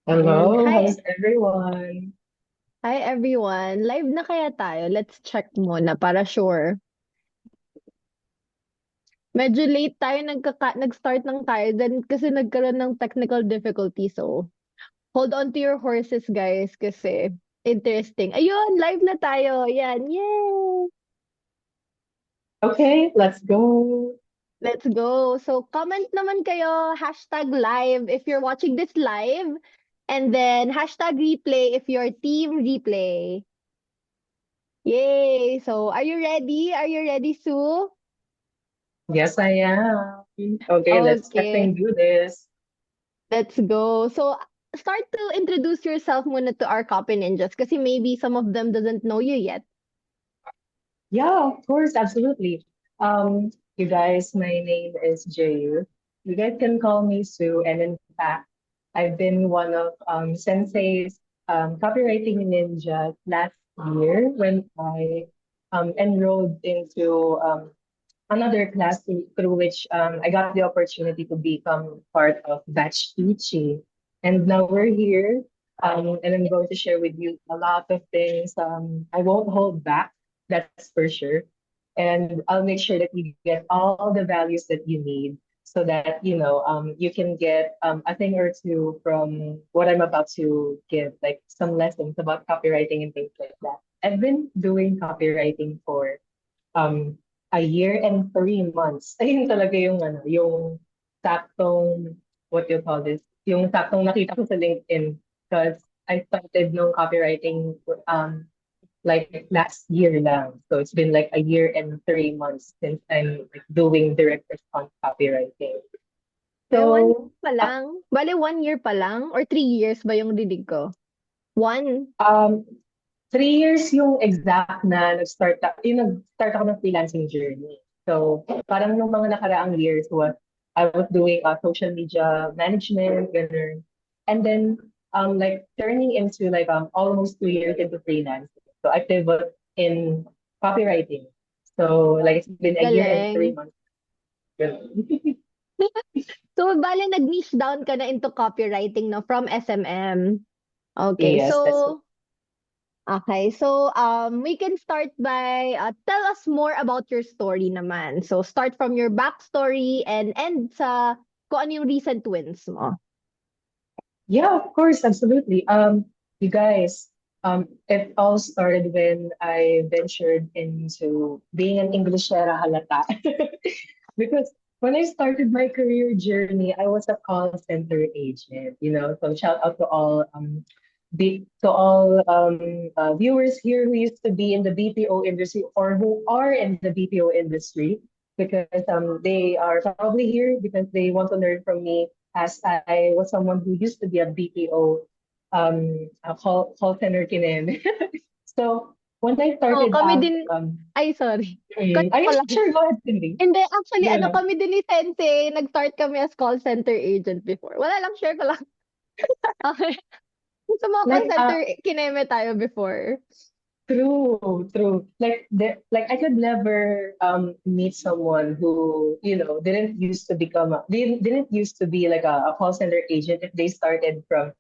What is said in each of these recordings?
And Hello, how's everyone? hi everyone. Live na kaya tayo? Let's check muna para sure. Medyo late tayo nag-start ng tayo then kasi nagkaroon ng technical difficulty. So, hold on to your horses guys kasi interesting. Ayun, live na tayo. Yan, yay! Okay, let's go. Let's go. So, comment naman kayo, hashtag live if you're watching this live. And then, hashtag replay if you're team replay. Yay! So, are you ready? Are you ready, Sue? Yes, I am. Okay, let's effing Okay, do this. let's go. So, start to introduce yourself muna to our copy ninjas kasi maybe some of them doesn't know you yet. Yeah, of course, absolutely. You guys, my name is Jayu. You guys can call me Sue, and in fact, I've been one of Sensei's copywriting ninja last year when I enrolled into another class through which I got the opportunity to become part of Batch Ichi. And now we're here, and I'm going to share with you a lot of things. I won't hold back, that's for sure. And I'll make sure that you get all the values that you need so that, you can get a thing or two from what I'm about to give, like some lessons about copywriting and things like that. I've been doing copywriting for um, a year and 3 months. Ayun talaga yung yung saktong, what do you call this? Yung saktong nakita ko sa LinkedIn because I started nung copywriting like last year lang. So it's been like a year and 3 months since I'm like doing direct response copywriting. Eh, one So year pa lang? Bale, 1 year pa lang? Or 3 years ba yung didig ko? One? um 3 years yung exact na nag-start ako ng freelancing journey. So, parang nung mga nakaraang years I was doing social media management, ganun. And then, like turning into like almost 2 years into freelancing. So, I pivot in copywriting. So, like it's been a year and three Galing. months. Ganun. So, bale, nag-niche down ka na into copywriting, no? From SMM. Okay, Yes, that's so, we can start by, tell us more about your story naman. So, start from your backstory and end sa kung ano yung recent wins mo. Yeah, of course, absolutely. You guys, it all started when I ventured into being an Englishera halata. Because when I started my career journey, I was a call center agent, So shout out to all viewers here who used to be in the BPO industry or who are in the BPO industry because they are probably here because they want to learn from me as I was someone who used to be a BPO a call center kinem. So when I Oo, started kami out, din, ay sorry. Cut I ko lang. sure go ahead, Cindy. Hindi, actually, Go ano lang. kami din ni Sensei, nag-start kami as call center agent before. Wala lang, share ko lang. Okay. Sa mga call Like center, kineme tayo before. true. Like I could never meet someone who, didn't used to didn't used to be like a call center agent if they started from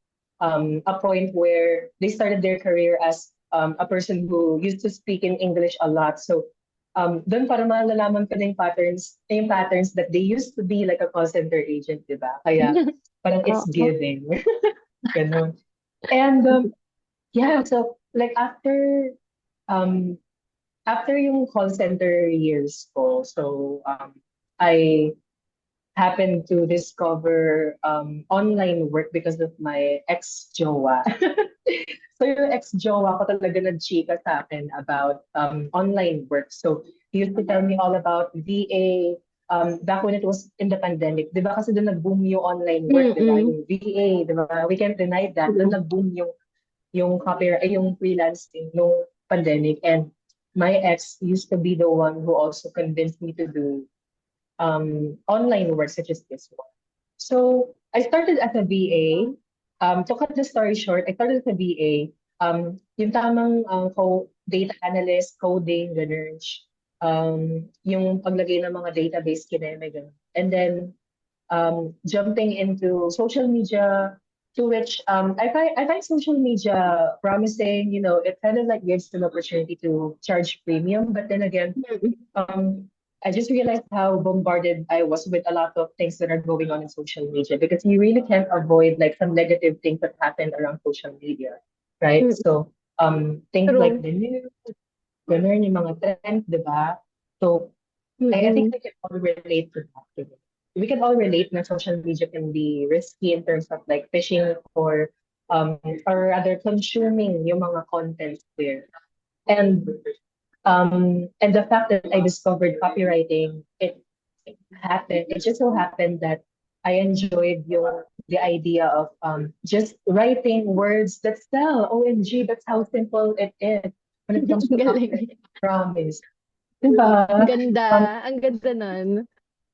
a point where they started their career as a person who used to speak in English a lot. So doon para malalaman ko na yung patterns that they used to be like a call center agent, di ba? Kaya parang it's Oo. giving. Ganun. And yeah, so like um yung call center years ko, so I happened to discover online work because of my ex-jowa. So yung ex-jowa ko talaga nag-chika sa akin about online work. So he used to tell me all about VA back when it was in the pandemic. Di ba kasi doon nag-boom yung online work, di ba? Mm-mm. Yung VA, di ba? We can't deny that. Doon True. nag-boom yung freelancing no pandemic, and my ex used to be the one who also convinced me to do online work such as this one. So I started as a VA. To cut the story short, I started as a VA. Yung tamang data analyst, coding, ganun. Yung paglagay ng mga database kineme, ganun. And then jumping into social media, To which I find social media promising. It kind of like gives them opportunity to charge premium, but then again, Mm. um, I just realized how bombarded I was with a lot of things that are going on in social media, because you really can't avoid like some negative things that happen around social media, right? Mm. So things like True. the news, ganun, yung mga trends, di ba? So I think Mm-mm. we can all relate to that. We can all relate that social media can be risky in terms of like fishing for or rather consuming yung mga contents there. And and the fact that I discovered copywriting, it happened. It just so happened that I enjoyed the idea of just writing words that sell. OMG, that's how simple it is when it comes to Galing. copywriting. Promise. Diba? Ganda. Um, Ang ganda nun.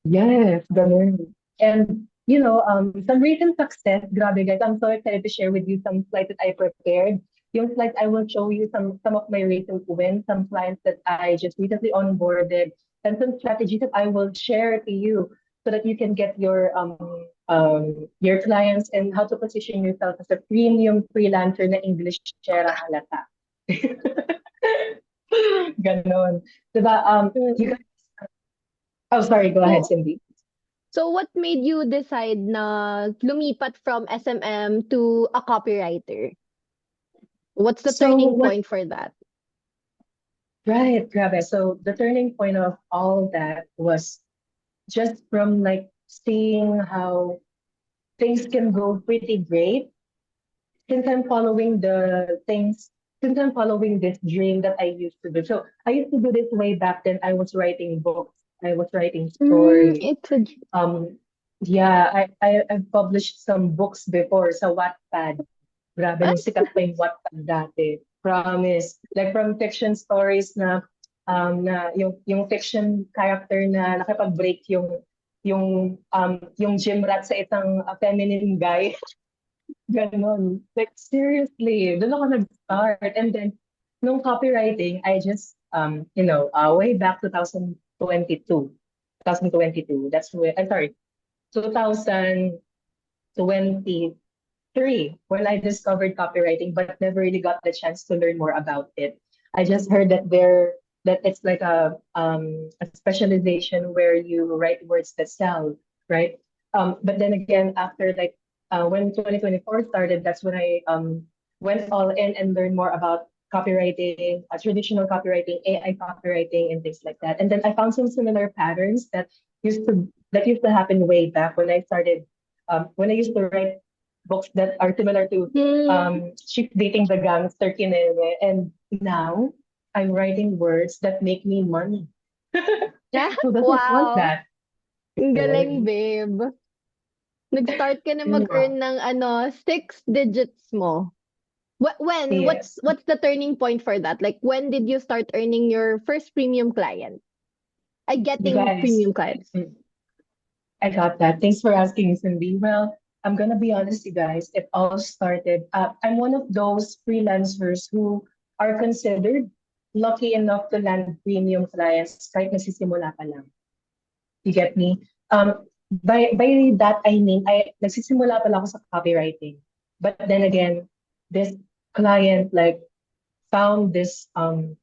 yes, ganun. And some recent success, grabe guys, I'm so excited to share with you some slides that I prepared. Yung slides, I will show you some of my recent wins, some clients that I just recently onboarded, and some strategies that I will share to you so that you can get your clients and how to position yourself as a premium freelancer na English share halata. Ganon. Diba? You Mm. guys, oh, sorry, go ahead, So, Cindy. so what made you decide na lumipat from SMM to a copywriter? What's the So turning what point for that? Right, grabe. So the turning point of all that was just from like seeing how things can go pretty great since I'm following the things, since I'm following this dream that I used to do. So I used to do this way back then. I was writing books, I was writing Mm, stories. it's a Um, yeah, I've published some books before sa Wattpad. Grabe, ah, nung sikat pa yung Wattpad dati. Promise. Like from fiction stories na yung fiction character na nakipag-break yung gym rat sa isang feminine guy. Ganon. Like seriously, doon ako nag-start. And then nung copywriting, I just way back 2022. 2022. That's where I'm sorry, 2023 when I discovered copywriting, but never really got the chance to learn more about it. I just heard that it's like a specialization where you write words that sell, right? But then again, after like when 2024 started, that's when I went all in and learned more about copywriting, traditional copywriting, AI copywriting, and things like that. And then I found some similar patterns that used to happen way back when I used to write books that are similar to mm, She's Dating the Gangster Kineme, and now I'm writing words that make me money. yeah, Who doesn't want wow. that? Ang galing, Right? babe. Nag-start ka na Yeah. mag-earn ng six digits mo. When? What's Yes. what's the turning point for that? Like when did you start earning your first premium client? I You getting guys, premium clients. mm, I got that. Thanks for asking, Cindy. Well, I'm gonna be honest, you guys. It all started. I'm one of those freelancers who are considered lucky enough to land premium clients kahit nagsisimula pa lang. You get me? By that I mean I nagsisimula pa lang ako sa copywriting. But then again, this client like found this um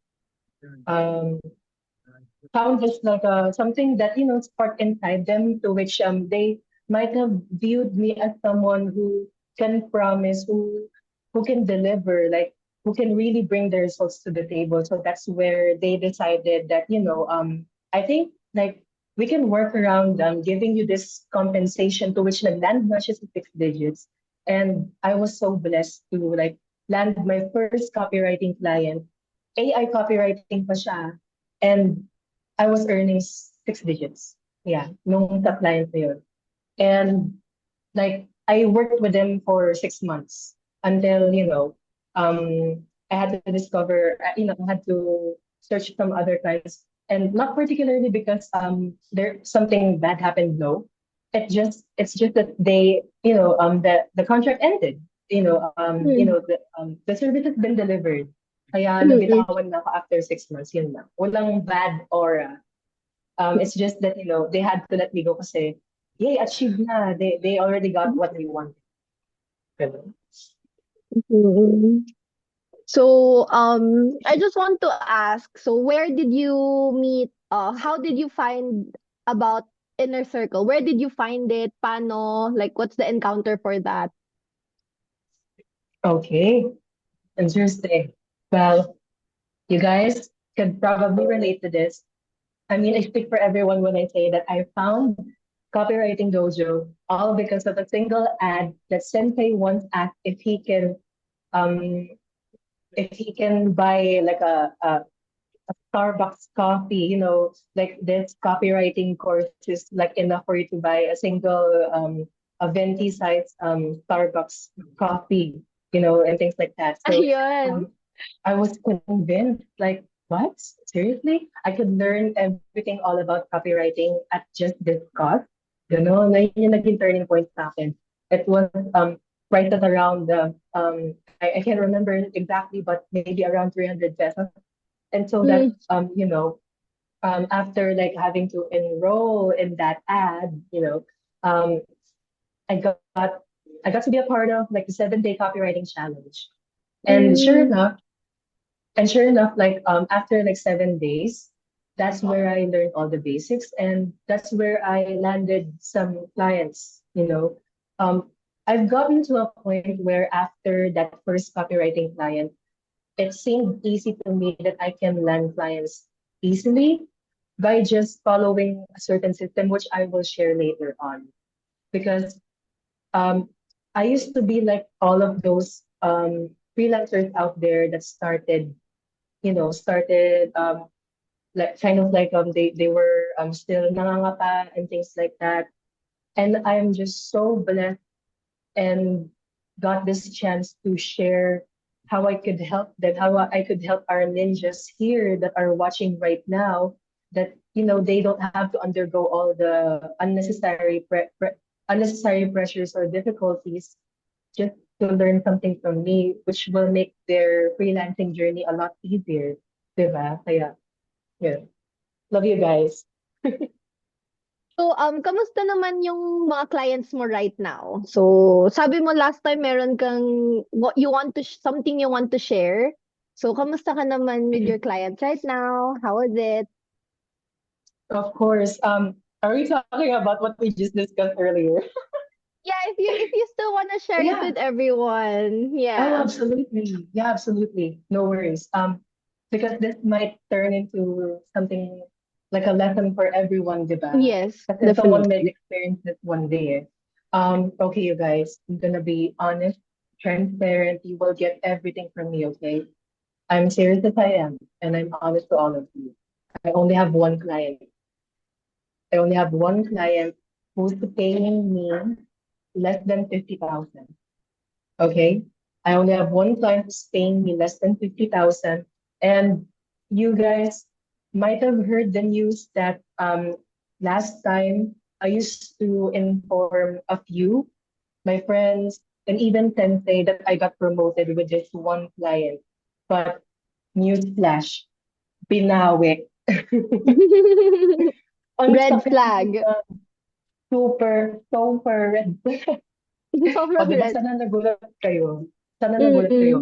found this like something that sparked inside them, to which they might have viewed me as someone who can promise, who can deliver, like who can really bring the results to the table. So that's where they decided that I think like we can work around giving you this compensation, to which nagland na siya sa 6 digits. And I was so blessed to like land my first copywriting client. AI copywriting pa siya. And I was earning 6 digits. Yeah, nung sa client na yun. And like I worked with them for 6 months until I had to discover I had to search some other clients, and not particularly because there something bad happened. No, it's just that the contract ended. Mm, The service has been delivered. Kaya mm, nabitawan na ako after 6 months. Yun lang. Walang bad aura. It's just that they had to let me go kasi yay, achieved na. They already got what they wanted. Ganun. Mm. So, I just want to ask, so where did you meet, how did you find about Inner Circle? Where did you find it? Paano? Like, what's the encounter for that? Okay, interesting. Well, you guys could probably relate to this. I mean, I speak for everyone when I say that I found Copywriting Dojo all because of a single ad that Sensei once asked um if he can buy like a Starbucks coffee, like this copywriting course is like enough for you to buy a single a venti size Starbucks coffee, and things like that. So Ayun. um I was convinced, like, what? Seriously? I could learn everything all about copywriting at just this cost? Na yun yung naging turning point sa akin. It was right at around I can't remember exactly, but maybe around 300 pesos. And so that Mm. after like having to enroll in that ad, um I got I got to be a part of like the 7 day copywriting challenge. And sure Mm. enough, like after like 7 days, that's where I learned all the basics, and that's where I landed some clients. Um, I've gotten to a point where after that first copywriting client, it seemed easy to me that I can land clients easily by just following a certain system, which I will share later on. Because um, I used to be like all of those freelancers out there that started like kind of like they were still nangangapa and things like that. And I'm just so blessed and got this chance to share how I could help them, how I could help our ninjas here that are watching right now, that they don't have to undergo all the unnecessary pressures or difficulties just to learn something from me, which will make their freelancing journey a lot easier. Diba? Kaya, yeah. Love you guys. So, kamusta naman yung mga clients mo right now? So, sabi mo last time meron kang you want to something you want to share. So, kamusta ka naman with your clients right now? How is it? Of course. Are we talking about what we just discussed earlier? Yeah, if you still want to share it Yeah. with everyone. Oh, Yeah. absolutely. Yeah, absolutely. No worries. Because this might turn into something like a lesson for everyone, diba? Yes, Because someone might definitely. experience this one day. Okay, you guys, I'm gonna be honest, transparent. You will get everything from me, okay? I'm serious as I am, and I'm honest to all of you. I only have one client. I only have one client who's paying me less than 50,000. Okay. I only have one client who's paying me less than 50,000. And you guys might have heard the news that last time I used to inform a few, my friends, and even Sensei that I got promoted with this one client. But newsflash, binawi. Red Unexpectedly, flag. super, super red. O, Sobrang di ba? red. Sana nagulat kayo. Sana nagulat Mm-mm. kayo.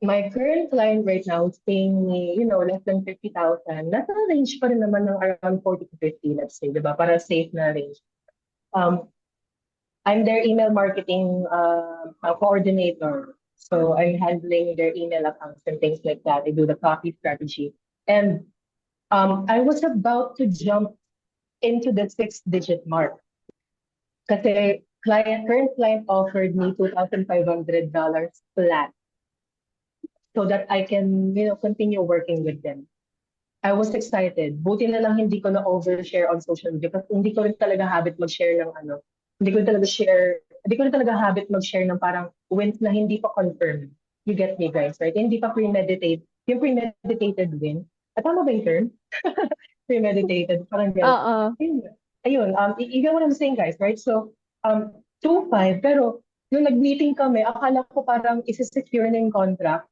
My current client right now is paying me, less than 50,000. Nasa range pa rin naman ng around 40 to 50, let's say, di ba? Para safe na range. Um, I'm their email marketing coordinator. So I'm handling their email accounts and things like that. I do the copy strategy. And I was about to jump into the six-digit mark. Kasi current client offered me $2,500 flat so that I can, continue working with them. I was excited. Buti na lang hindi ko na overshare on social media kasi hindi ko rin talaga habit mag-share ng ano. Hindi ko rin talaga habit mag-share ng parang wins na hindi pa confirmed. You get me, guys, right? Hindi pa premeditated. Yung premeditated win. Tama ba yung term? Premeditated. Parang gano'n. Oo. Ayun, you get what I'm saying, guys, right? So, 2-5, pero nung nag-meeting kami, akala ko parang isi-secure na yung contract.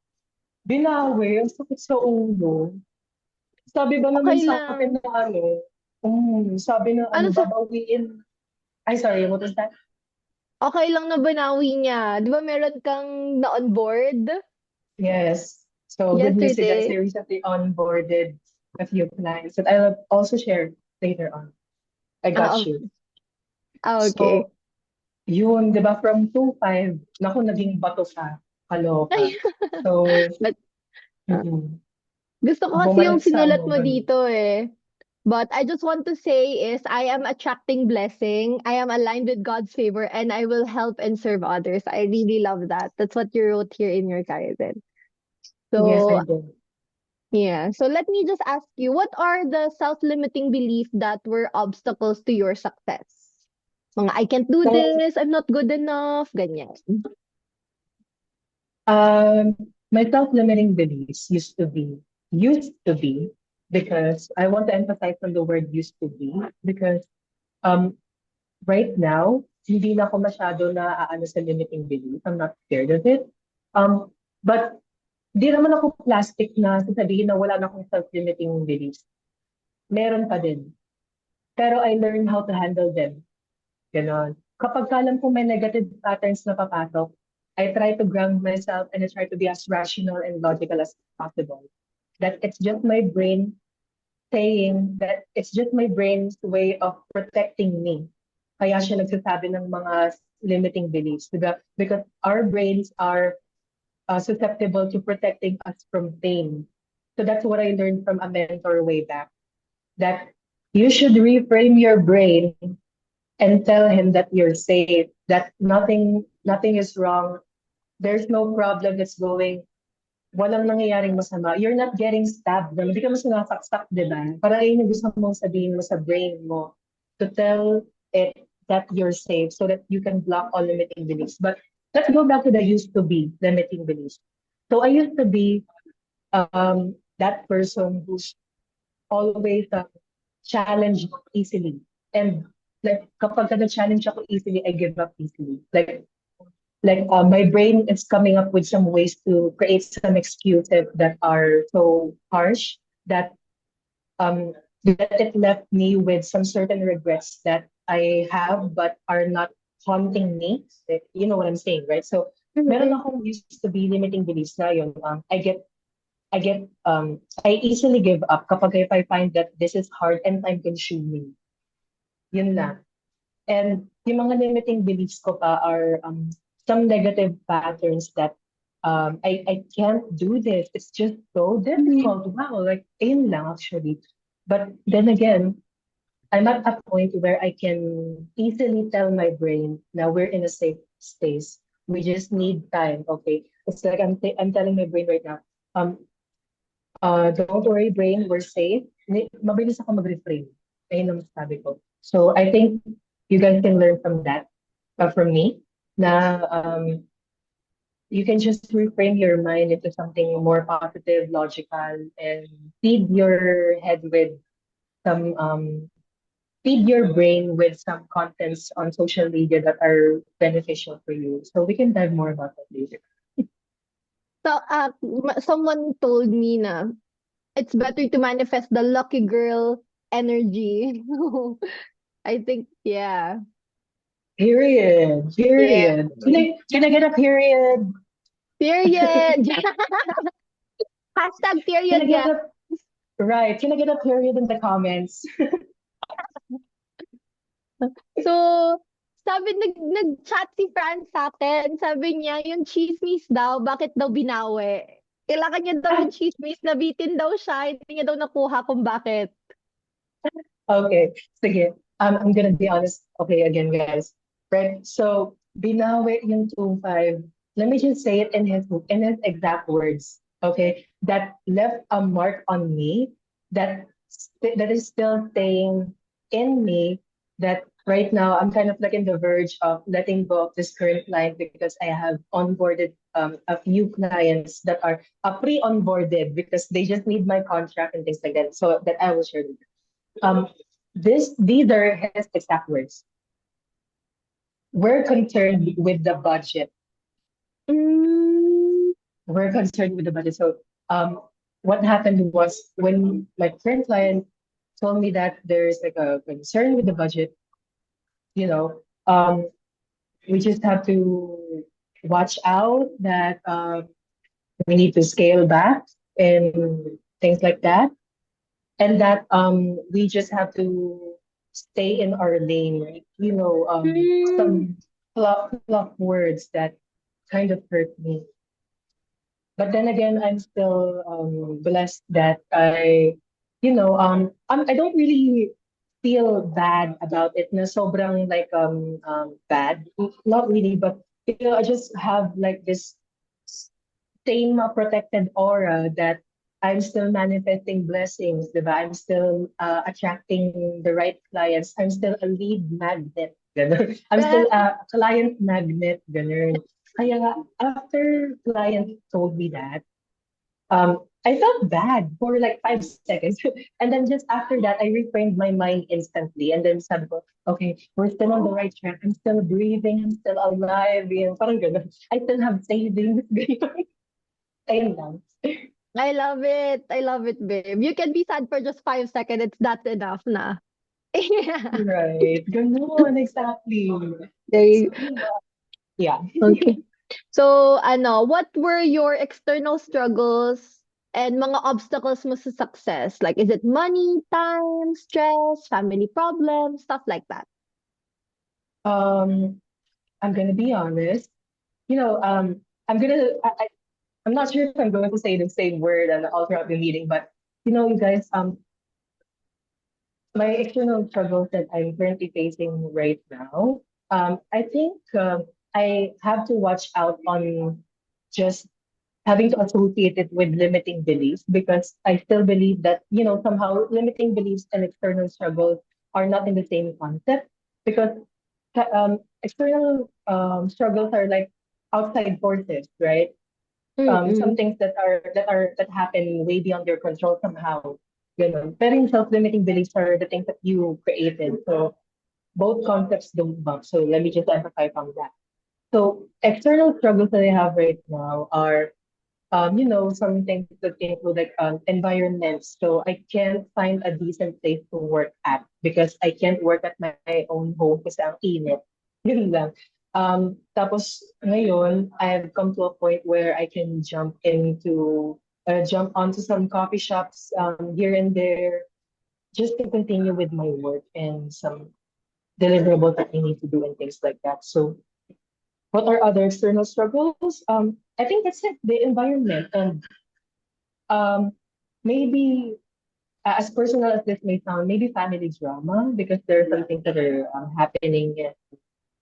Binawi, ang sakit sa ulo. Sabi ba naman Okay sa akin lang. na sabi na Ano sa babawiin. Ay, sorry, what was that? Okay lang na binawi niya. Di ba meron kang na-onboard Yes. So good news, you guys. I yesterday? recently onboarded a few clients that I'll also share later on. I got Ah, you. okay. So, yun, di ba, from 2.5, naku, naging bato ka, kaloka. Ay, So, but mm, gusto ko kasi yung bumalik sa sinulat ano, mo ganun. dito eh. But I just want to say is I am attracting blessing. I am aligned with God's favor and I will help and serve others. I really love that. That's what you wrote here in your Kaizen. Yes, I So, did. yeah. So let me just ask you, what are the self-limiting beliefs that were obstacles to your success? Mga, I can't do So, this, I'm not good enough, ganyan. um, my self-limiting beliefs used to be, because I want to emphasize on the word used to be, because um, right now, hindi na ako masyado na ano sa limiting belief. I'm not scared of it. Um, but di naman ako plastic na sasabihin na wala na akong self-limiting beliefs. Meron pa din. Pero I learn how to handle them. Ganon. Kapag alam ko may negative patterns na papasok, I try to ground myself and I try to be as rational and logical as possible. That it's just my brain saying that it's just my brain's way of protecting me. Kaya siya nagsasabi ng mga limiting beliefs, diba? Because our brains are susceptible to protecting us from pain. So that's what I learned from a mentor way back. That you should reframe your brain and tell him that you're safe, that nothing is wrong. There's no problem that's going. Walang nangyayaring masama. You're not getting stabbed. Hindi ka mas nasaksak, di ba? Parang ayun yung gusto mong sabihin mo sa brain mo to tell it that you're safe so that you can block all limiting beliefs. But let's go back to the used to be limiting beliefs. So I used to be that person who's always challenged easily. And like kapag na-challenge ako easily, I give up easily. Like my brain is coming up with some ways to create some excuses that are so harsh that um that it left me with some certain regrets that I have but are not haunting me. You know what I'm saying, right? So meron Mm-mm. akong used to be limiting beliefs na yun. I easily give up kapag if I find that this is hard and time consuming. Yun na. And yung mga limiting beliefs ko pa are some negative patterns that I can't do this. It's just so difficult. Wow, like ayun lang actually. But then again, I'm at a point where I can easily tell my brain now we're in a safe space. We just need time. Okay. It's like I'm telling my brain right now, um, don't worry, brain, we're safe. Mabilis ako mag-refrain. Ayun ang sabi ko. So I think you guys can learn from that, from me, na you can just reframe your mind into something more positive, logical, and feed your head with some, feed your brain with some contents on social media that are beneficial for you. So we can dive more about that later. So, someone told me na it's better to manifest the lucky girl energy. I think, yeah. Period. Yeah. Period. Can I get a period? Period. Hashtag Can I period, get yeah. a right? Can I get a period in the comments? So, sabi, nag-chat si Fran sa akin. Sabi niya, yung chismis daw, bakit daw binawi? Kailangan niya daw yung chismis, nabitin daw siya. Hindi niya daw nakuha kung bakit. Okay, sige. I'm gonna be honest. Okay, again, guys. Right. So, binawi yung 2.5. Let me just say it in his exact words. Okay, that left a mark on me. That is still staying in me. That right now I'm kind of like in the verge of letting go of this current client because I have onboarded a few clients that are pre-onboarded because they just need my contract and things like that. So that I will share with you. Um, these are his exact words. We're concerned with the budget. Mm, We're concerned with the budget. So, what happened was when my current client told me that there's like a concern with the budget, you know, we just have to watch out that we need to scale back and things like that, and that we just have to stay in our lane, right? Mm. Some fluff words that kind of hurt me. But then again, I'm still blessed that I don't really feel bad about it. Na sobrang like bad, not really, but I just have like this same protected aura that I'm still manifesting blessings, diba? I'm still attracting the right clients. I'm still a lead magnet. Ganun. I'm still a client magnet. Ganun. Kaya after client told me that, I felt bad for like 5 seconds. And then just after that, I reframed my mind instantly. And then sabi ko, okay, we're still on the right track. I'm still breathing. I'm still alive. Yung parang ganun. I still have savings. Ganun. Ayun lang. I love it. I love it, babe. You can be sad for just 5 seconds. That's enough na. Yeah. Right. Ganun, exactly. There you, So, yeah. okay. So, what were your external struggles and mga obstacles mo sa success? Like, is it money, time, stress, family problems, stuff like that? Um, I'm gonna be honest. You know, I'm not sure if I'm going to say the same word and all throughout the meeting, but you guys, my external struggles that I'm currently facing right now, I think I have to watch out on just having to associate it with limiting beliefs because I still believe that, somehow limiting beliefs and external struggles are not in the same concept because external struggles are like outside forces, right? Some Mm-mm. things that happen way beyond your control somehow. Pero yung self-limiting beliefs are the things that you created. So both concepts don't bump. So let me just emphasize on that. So external struggles that I have right now are some things that include like environments. So I can't find a decent place to work at because I can't work at my own home kasi ang init. Yun lang. Tapos ngayon, I've come to a point where I can jump onto some coffee shops here and there just to continue with my work and some deliverables that I need to do and things like that. So what are other external struggles? I think that's it, the environment and um, maybe as personal as this may sound, maybe family drama because there are some things that are happening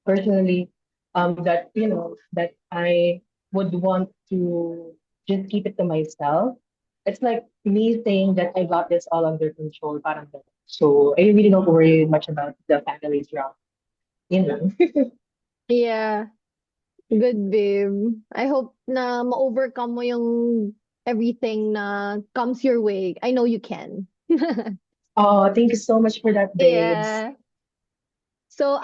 personally that that I would want to just keep it to myself. It's like me saying that I got this all under control, parang ganun. So I really don't worry much about the family drama. Yun lang. Yeah. Good, babe. I hope na ma-overcome mo yung everything na comes your way. I know you can. Oh, thank you so much for that, babes. Yeah. So,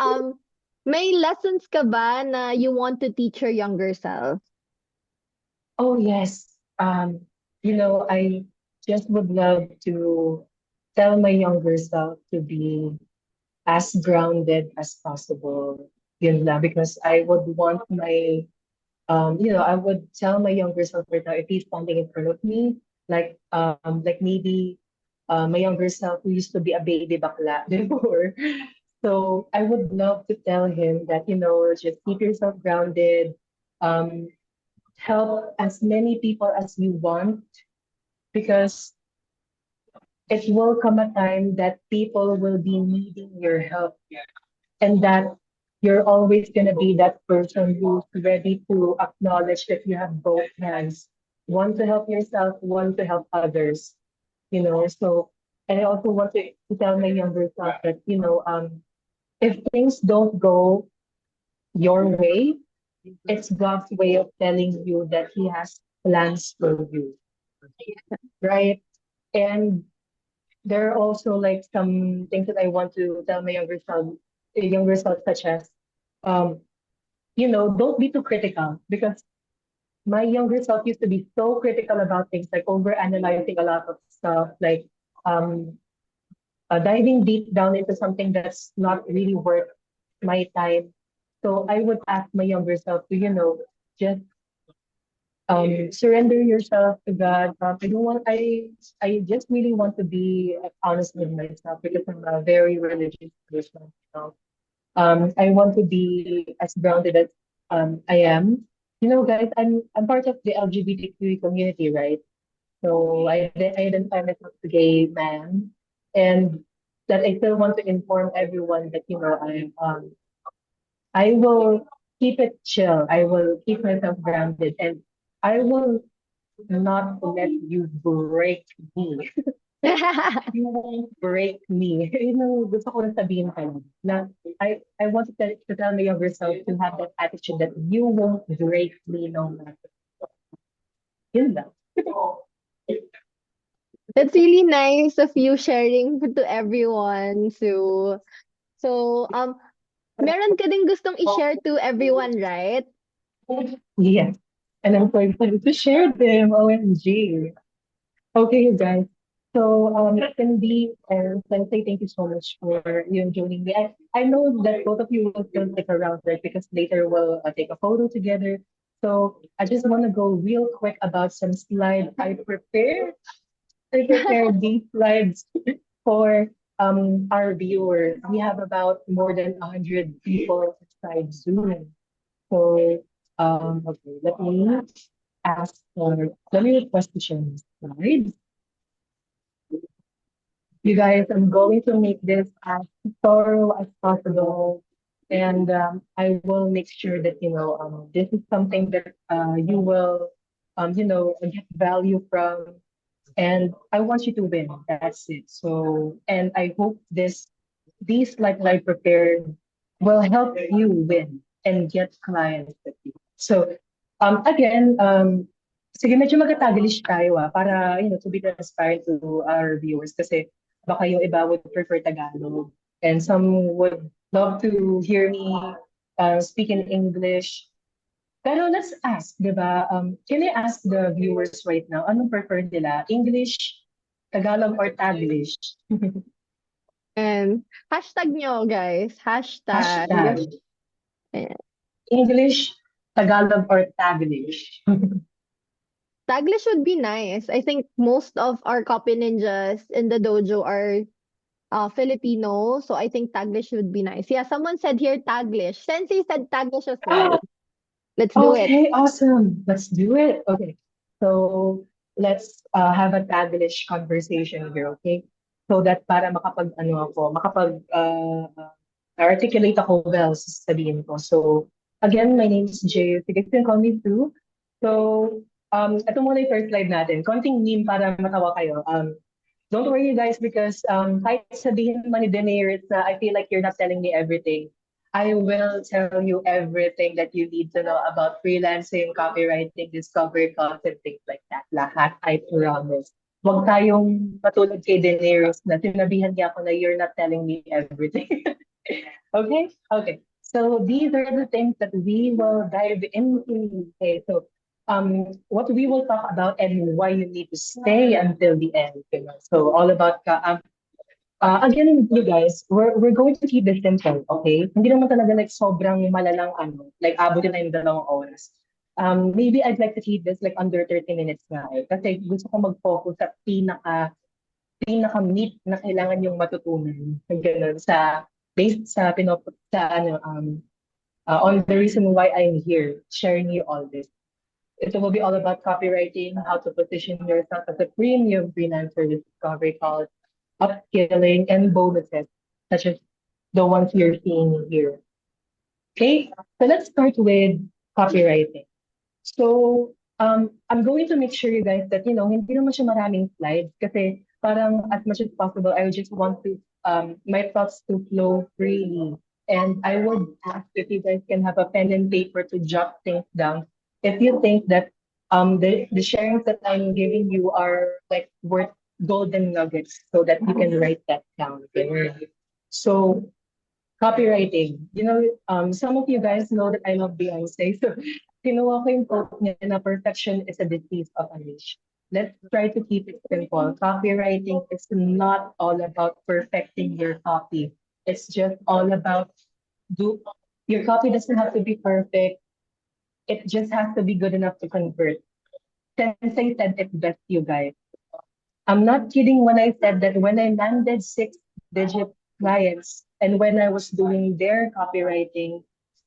may lessons ka ba na you want to teach your younger self? Oh, yes. I just would love to tell my younger self to be as grounded as possible. Yun lang, because I would want I would tell my younger self right now if he's standing in front of me, like maybe my younger self who used to be a baby bakla before. So I would love to tell him that, just keep yourself grounded, um, help as many people as you want because it will come a time that people will be needing your help and that you're always going to be that person who's ready to acknowledge that you have both hands, one to help yourself, one to help others, so and I also want to tell my younger self that if things don't go your way, it's God's way of telling you that he has plans for you, right? And there are also like some things that I want to tell my younger self, such as, um, don't be too critical because my younger self used to be so critical about things, like over analyzing a lot of stuff, like um, diving deep down into something that's not really worth my time. So I would ask my younger self to, just surrender yourself to God. I don't want I just really want to be honest with myself because I'm a very religious person. I want to be as grounded as I am. Guys, I'm part of the LGBTQ community, right? So I identify myself as a gay man, and that I still want to inform everyone that I will keep it chill. I will keep myself grounded, and I will not let you break me. You won't break me. Gusto ko lang sabihin ka lang na I want to tell my younger self to have that attitude that you won't break me no matter. Yun lang. That's really nice of you sharing to everyone. So, meron ka ding gustong i-share to everyone, right? Yes. And I'm so excited to share them. OMG. Okay, you guys. So, Cindy and Sensei, thank you so much for you joining me. I know that both of you will still stick around, right? Because later we'll take a photo together. So, I just want to go real quick about some slides I prepared. I prepared these slides for our viewers. We have about more than 100 people inside Zoom. So, okay, let me request to share this slide. You guys, I'm going to make this as thorough as possible. And I will make sure that, this is something that you will, get value from. And I want you to win. That's it. So, and I hope these like I prepared will help you win and get clients with you. So, again, sige, medyo magta-Taglish tayo para, to be transparent to our viewers kasi baka yung iba would prefer Tagalog and some would love to hear me speak in English. Pero let's ask, di ba? Can I ask the viewers right now, anong prefer nila? English, Tagalog, or Taglish? And hashtag nyo, guys. Hashtag. Hashtag Ayan. English, Tagalog, or Taglish? Taglish would be nice. I think most of our copy ninjas in the dojo are Filipino, so I think Taglish would be nice. Yeah, someone said here Taglish. Sensei said Taglish as well. Let's do it. Okay, awesome. Let's do it. Okay. So let's have a Taglish conversation here, okay? So that para makapag articulate ako well sa sabihin ko. So again, my name is Jay. You can call me Sue. So ito muna yung first slide natin. Konting meme para matawa kayo. Don't worry guys because kahit sabihin man ni Daenerys na I feel like you're not telling me everything. I will tell you everything that you need to know about freelancing, copywriting, discovery content, things like that. Lahat, I promise. Huwag tayong patulad kay Daenerys na sinabihan niya ako na you're not telling me everything. Okay? Okay. So these are the things that we will dive into. Okay, so what we will talk about and why you need to stay until the end. So all about again, you guys, we're going to keep this simple, okay? Hindi naman talaga like sobrang malalang like abutin na yung 2 oras. Maybe I'd like to keep this like under 30 minutes na kasi gusto ko mag-focus sa pinaka-meat na kailangan yung matutunan. Ganun, based sa on the reason why I'm here, sharing you all this. It will be all about copywriting, how to position yourself as a premium freelancer, discovery calls, upskilling, and bonuses, such as the ones you're seeing here. Okay, so let's start with copywriting. So, I'm going to make sure you guys that, hindi naman siya maraming slides kasi parang as much as possible, I just want to, my thoughts to flow freely. And I would ask if you guys can have a pen and paper to jot things down. If you think that the sharings that I'm giving you are like worth golden nuggets so that you can write that down. Okay? So, copywriting. Some of you guys know that I love Beyonce. So, kinuha ko yung quote niya na perfection is a disease of a niche. Let's try to keep it simple. Copywriting is not all about perfecting your copy. It's just all about do Your copy doesn't have to be perfect. It just has to be good enough to convert. Sensei said it best, you guys. I'm not kidding when I said that when I landed six-digit clients and when I was doing their copywriting,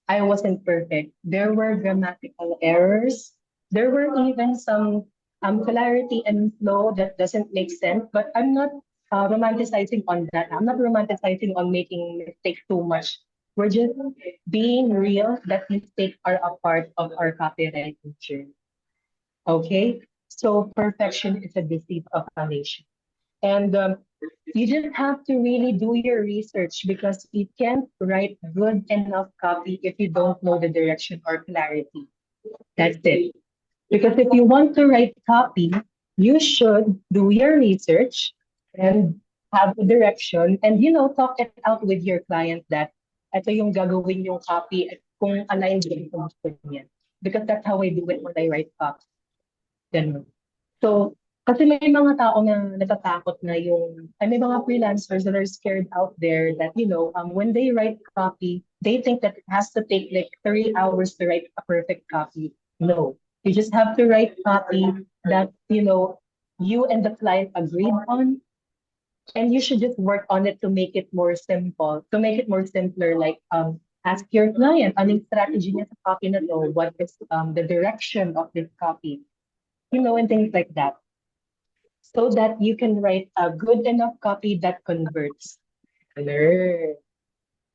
I wasn't perfect. There were grammatical errors. There were even some clarity and flow that doesn't make sense, but I'm not romanticizing on that. I'm not romanticizing on making mistakes too much. We're just being real that mistakes are a part of our copywriting journey. Okay? So perfection is a deceit of a nation. And you just have to really do your research because you can't write good enough copy if you don't know the direction or clarity. That's it. Because if you want to write copy, you should do your research and have a direction and, talk it out with your client that ito yung gagawin yung copy at kung aligned din sa gusto niya. Because that's how I do it when I write copy. Ganun. So, kasi may mga tao na natatakot na may mga freelancers that are scared out there that, when they write copy, they think that it has to take like 3 hours to write a perfect copy. No, you just have to write copy that, you and the client agreed on, and you should just work on it to make it more simple, to make it more simpler, like, ask your client, anong strategy niya sa copy na to? What is the direction of this copy? And things like that so that you can write a good enough copy that converts. Learn.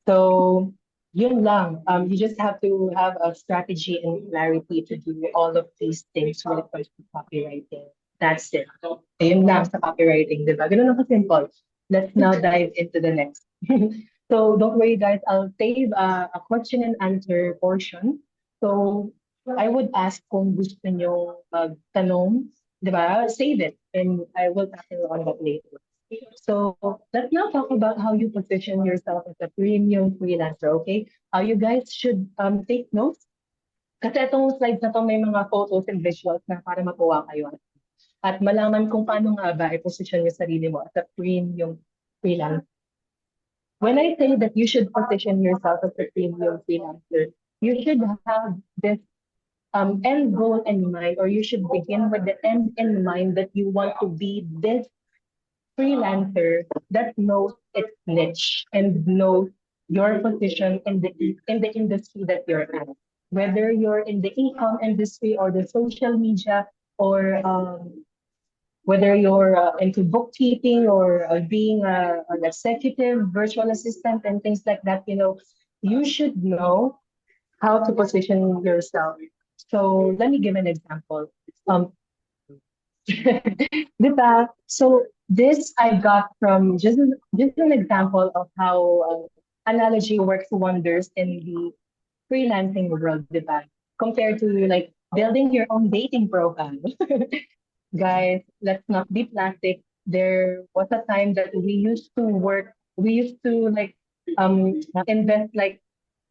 So, yun lang. You just have to have a strategy and clarity to do all of these things when it comes to copywriting. That's it. Yun lang sa copywriting, di ba? Ganun lang ka-simple. Let's now dive into the next. So, don't worry, guys. I'll save a question and answer portion. So, I would ask kung gusto nyo magtanong, di ba? Save it, and I will tackle on that later. So let's now talk about how you position yourself as a premium freelancer, okay? How you guys should take notes. Kasi itong slides na to may mga photos and visuals na para matuwa kayo. At malaman kung paano nga ba i-position yung sarili mo as a premium freelancer. When I say that you should position yourself as a premium freelancer, you should have this end goal in mind, or you should begin with the end in mind that you want to be this freelancer that knows its niche and knows your position in the industry that you're at. Whether you're in the e-com industry or the social media, or whether you're into bookkeeping or being an executive virtual assistant and things like that, you should know how to position yourself. So let me give an example. Um, Diba? So this I got from just an example of how analogy works wonders in the freelancing world, diba? Compared to like building your own dating profile. Guys, let's not be plastic. There was a time that we used to like invest like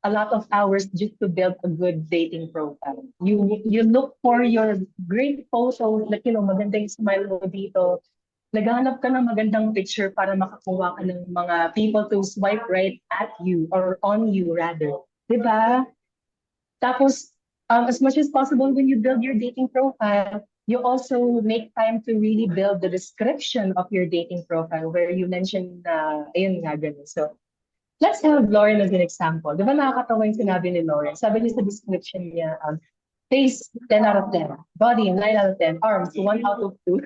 a lot of hours just to build a good dating profile. You look for your great photos, like, maganda yung smile mo dito. Naghahanap ka ng magandang picture para makakuha ka ng mga people to swipe right at you or on you rather. Diba? Tapos, as much as possible when you build your dating profile, you also make time to really build the description of your dating profile where you mentioned ayun nga, ganun. So, let's have Lauren as an example. Di ba nakakatawa yung sinabi ni Lauren? Sabi niya sa description niya, face 10 out of 10, body 9 out of 10, arms 1 out of 2.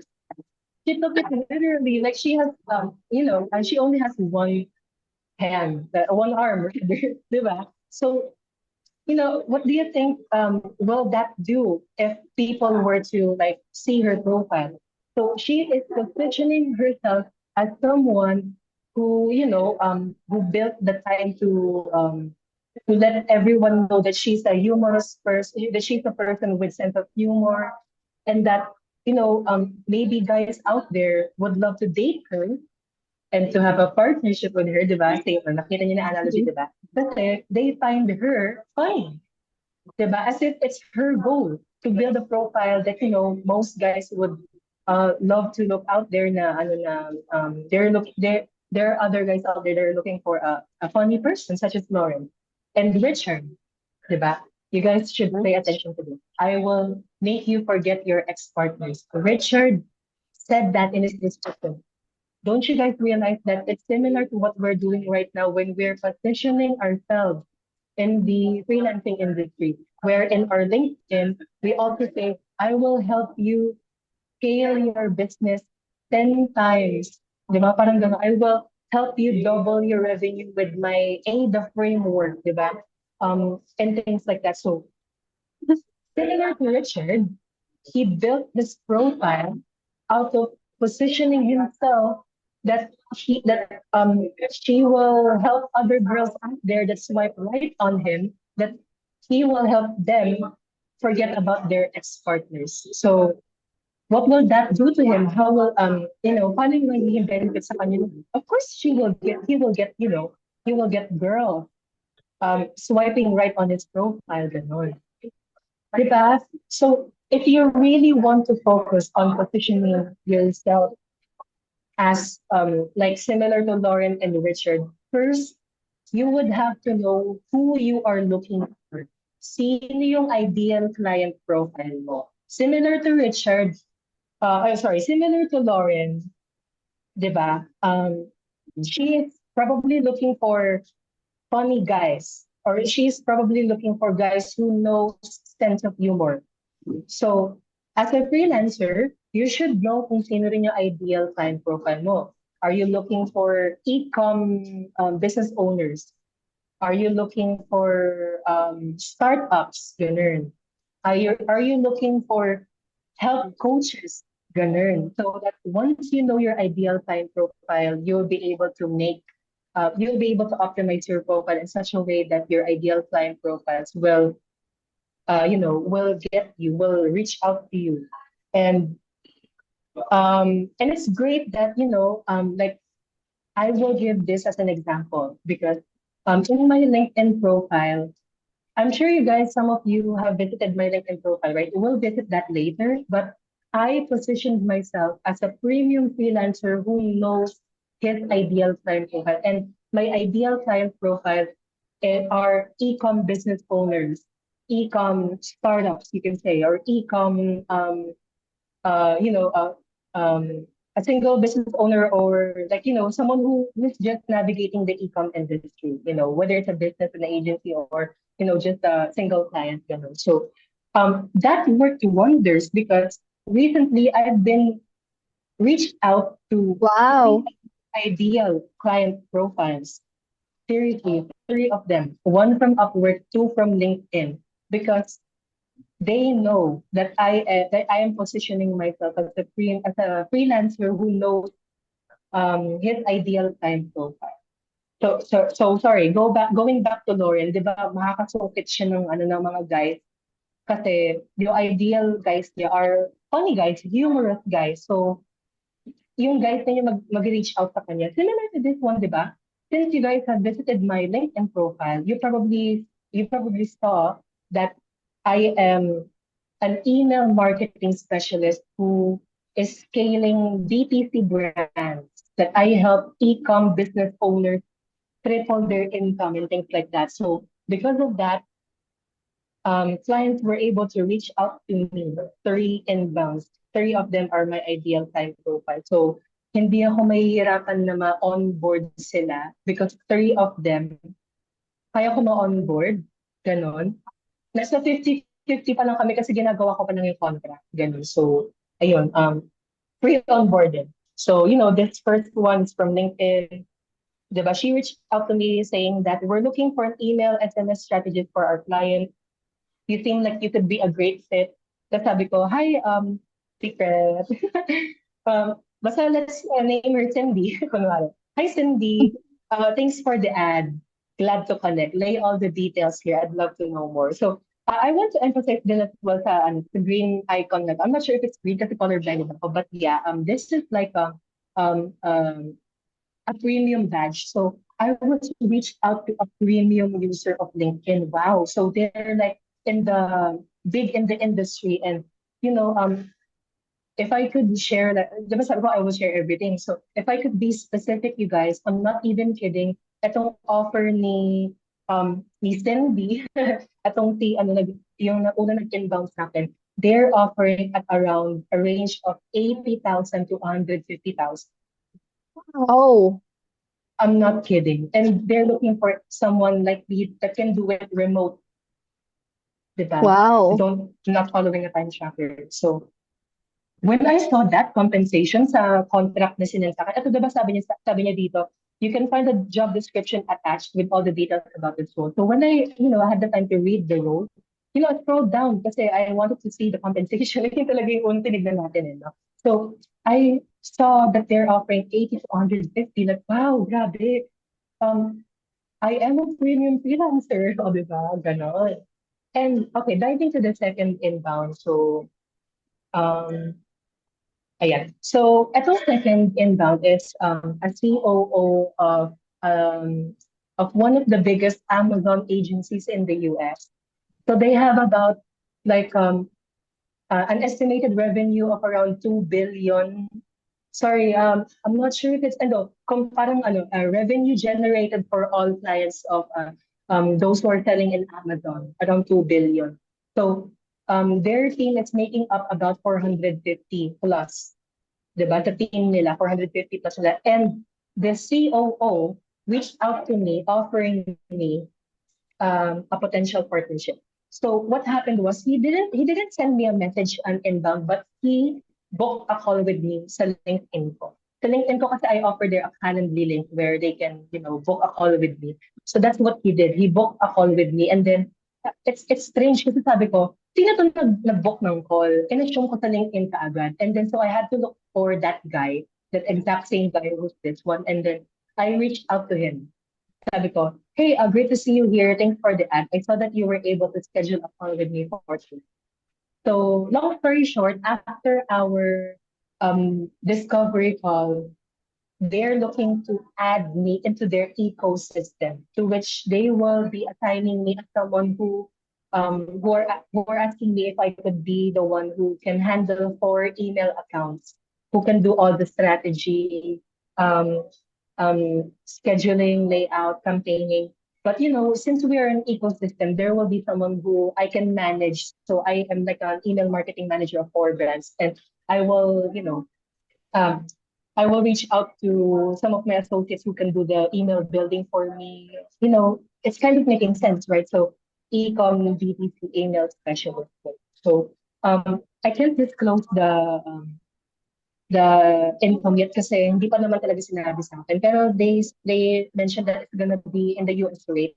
She took it literally, like she has, and she only has one hand, one arm, di ba? So, what do you think will that do if people were to like see her profile? So she is positioning herself as someone who, who built the time to let everyone know that she's a humorous person, that she's a person with sense of humor, and that, maybe guys out there would love to date her and to have a partnership with her, di ba? Same, nakita niyo na analogy, di ba? Kasi they find her fine, di ba? As if it's her goal to build a profile that, most guys would love to look out there na, there are other guys out there that are looking for a funny person, such as Lauren. and Richard, diba? You guys should pay attention to this. I will make you forget your ex-partners. Richard said that in his description. Don't you guys realize that it's similar to what we're doing right now when we're positioning ourselves in the freelancing industry, where in our LinkedIn, we also say, I will help you scale your business 10 times. Di ba? Parang gano'n, I will help you double your revenue with my AIDA framework, di ba? And things like that. So, similar to Richard, he built this profile out of positioning himself that she will help other girls out there that swipe right on him, that he will help them forget about their ex-partners. So what will that do to him? How will paano yung magiging benefit sa kanya? Of course he will get girl swiping right on his profile, ganon. Diba? So if you really want to focus on positioning yourself as like similar to Lauren and Richard, first you would have to know who you are looking for. Sino yung ideal client profile mo? Similar to Richard, similar to Lauren, 'di ba? She is probably looking for funny guys, or she's probably looking for guys who know sense of humor. So, as a freelancer, you should know kung sino rin yung ideal client profile mo. Are you looking for e-com business owners? Are you looking for startups? Ganun. Are you looking for health coaches? Ganun. So that once you know your ideal client profile, you'll be able to optimize your profile in such a way that your ideal client profiles will reach out to you. And it's great that, like I will give this as an example because in my LinkedIn profile, I'm sure you guys, some of you have visited my LinkedIn profile, right? We'll visit that later, but I positioned myself as a premium freelancer who knows his ideal client profile. And my ideal client profile are e-com business owners, e-com startups, you can say, or e-com uh, you know, uh, a single business owner, or like, someone who is just navigating the e-com industry, whether it's a business, an agency, or, just a single client, So that worked wonders because recently I've been reached out to three Wow. ideal client profiles. Seriously, three of them. One from Upwork, two from LinkedIn, because they know that I am positioning myself as a freelancer who knows his ideal client profile. So sorry, going back to Lauren, 'di ba makakasungkit siya ng mga guys kasi yung ideal guys niya are funny guys, humorous guys. So yung guys na yung mag-reach out sa kanya. Similar to this one, 'di ba? Since you guys have visited my LinkedIn profile, you probably saw that I am an email marketing specialist who is scaling DTC brands, that I help e-com business owners triple their income and things like that. So because of that, clients were able to reach out to me, three inbounds. Three of them are my ideal client profile. So hindi ako mahihirapan na ma-onboard sila because three of them, kaya ko ma-onboard. Ganon. Nasa 50-50 pa lang kami kasi ginagawa ko pa lang yung contract. Ganun. So, ayun, pre-onboarded. So, this first one is from LinkedIn. Diba? She reached out to me saying that we're looking for an email SMS strategist for our client. You seem like you could be a great fit. Tapos sabi ko, hi, secret. Basta let's name her Cindy. Kunwari. Hi, Cindy. Thanks for the ad. Glad to connect. Lay all the details here. I'd love to know more. So, I want to emphasize din as well the green icon. I'm not sure if it's green kasi colorblind ako, but yeah, this is like um, um, a premium badge. So I was reached out to a premium user of LinkedIn. Wow. So they're like big in the industry. And, you know, if I could share that, diba sabi ko, I will share everything. So if I could be specific, you guys, I'm not even kidding. Itong offer ni ni Cindy, atong yung una nag-inbound sa akin, they're offering at around a range of 80,000 to 150,000. Oh, I'm not kidding. And they're looking for someone like me that can do it remote, diba? wow. Not following a time tracker. So when I saw that compensation sa contract na sinend sa akin, ito diba sabi niya dito, you can find the job description attached with all the details about this role. So when I had the time to read the role, I scrolled down kasi I wanted to see the compensation. Yun talaga yung unang tinignan natin, no? So I saw that they're offering 80 to 150. Like, wow, grabe. Um, I am a premium freelancer. O, diba? Ganon. And okay, diving to the second inbound. So, um, ayan. So, etong second inbound is a COO of one of the biggest Amazon agencies in the US. So they have about like an estimated revenue of around 2 billion. Sorry, I'm not sure if it's parang revenue generated for all clients of those who are selling in Amazon, around 2 billion. So their team is making up about 450 plus. Diba? Sa team nila, 450 plus nila. And the COO reached out to me offering me a potential partnership. So what happened was he didn't send me a message on inbound, but he booked a call with me sa LinkedIn ko. Sa LinkedIn ko kasi I offered there a Calendly link where they can, book a call with me. So that's what he did. He booked a call with me and then it's strange kasi sabi ko, sino to nag-book ng call? In-assume ko sa LinkedIn kaagad. And then so I had to look for that guy, that exact same guy who's this one. And then I reached out to him. Sabi ko, hey, great to see you here. Thanks for the ad. I saw that you were able to schedule a call with me for today. So, long story short, after our discovery call, they're looking to add me into their ecosystem, to which they will be assigning me as someone who are asking me if I could be the one who can handle 4 email accounts, who can do all the strategy, um, scheduling, layout, campaigning. But since we are an ecosystem, there will be someone who I can manage. So I am like an email marketing manager of 4 brands, and I will, um, I will reach out to some of my associates who can do the email building for me. It's kind of making sense, right? So e-com BTC email specialist. So I can't disclose the income yet kasi hindi pa naman talaga sinabi sa akin. Pero they mentioned that it's gonna be in the US rate.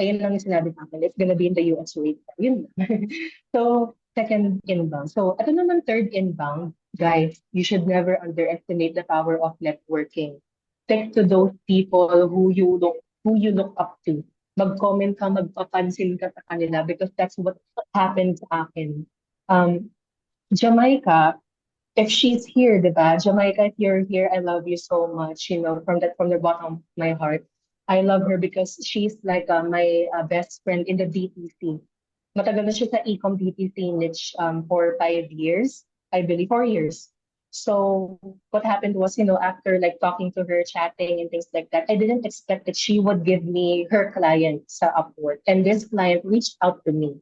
Ayun lang yung sinabi sa akin. It's gonna be in the US rate. Yun lang. So, second inbound. So, ito naman third inbound. Guys, you should never underestimate the power of networking. Stick to those people who you look up to. Mag-comment ka, magpapansin ka sa kanila because that's what happened sa akin. Jamaica, if she's here, diba? Jamaica, if you're here, I love you so much, from the bottom of my heart. I love her because she's like my best friend in the BPC. Matagal na siya sa Ecom BPC niche for 5 years, I believe 4 years. So what happened was, after like talking to her, chatting and things like that, I didn't expect that she would give me her client sa Upwork. And this client reached out to me.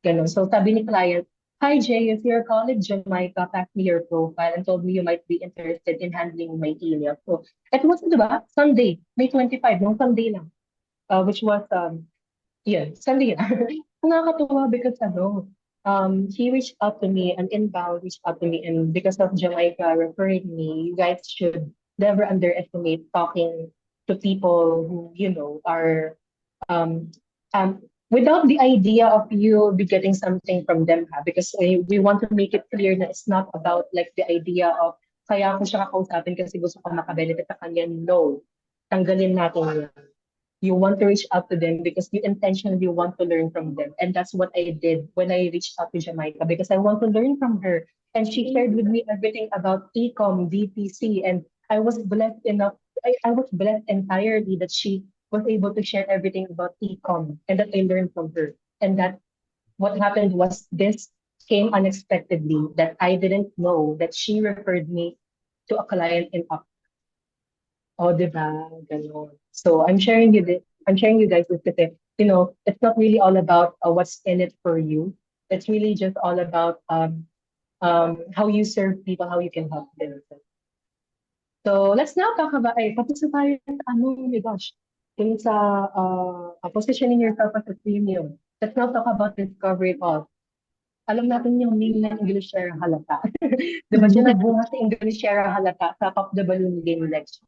Ganun. So sabi ni client, hi Jay, if you're calling Jamaica, pass me your profile and told me you might be interested in handling my email. So it was, di ba, Sunday, May 25, nung Sunday lang, which was, yun, Sunday lang. Nakakatuwa because he reached out to me, an inbound reached out to me, and because of Jamaica referring me, you guys should never underestimate talking to people who, are um, without the idea of you be getting something from them, ha? Because we want to make it clear that it's not about like the idea of kaya ko siya kakausapin kasi gusto ko makabenefit sa kanya. No. Tanggalin natin yan. You want to reach out to them because you intentionally want to learn from them. And that's what I did when I reached out to Jamaica because I want to learn from her. And she shared with me everything about ecom, DPC, and I was blessed enough. I was blessed entirely that she was able to share everything about ecom and that I learned from her. And that what happened was this came unexpectedly that I didn't know that she referred me to a client in. Oh, di ba? Ganon. So, I'm sharing I'm sharing you guys this because, it's not really all about what's in it for you. It's really just all about how you serve people, how you can help them. So let's now talk about, tapos na tayo sa oh my gosh, yung sa positioning yourself as a premium. Let's now talk about discovery calls. Alam natin yung name ng English Share Halata. Diba siya nagbunga sa English Share Halata sa Pop the Balloon Game Lecture.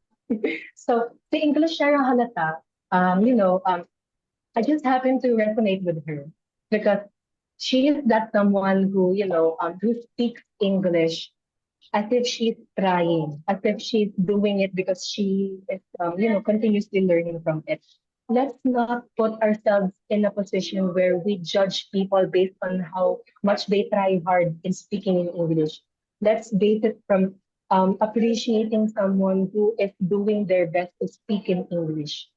So, the English Share Halata, I just happen to resonate with her because she is that someone who speaks English as if she's trying, as if she's doing it because she is, continuously learning from it. Let's not put ourselves in a position where we judge people based on how much they try hard in speaking in English. Let's base it from appreciating someone who is doing their best to speak in English.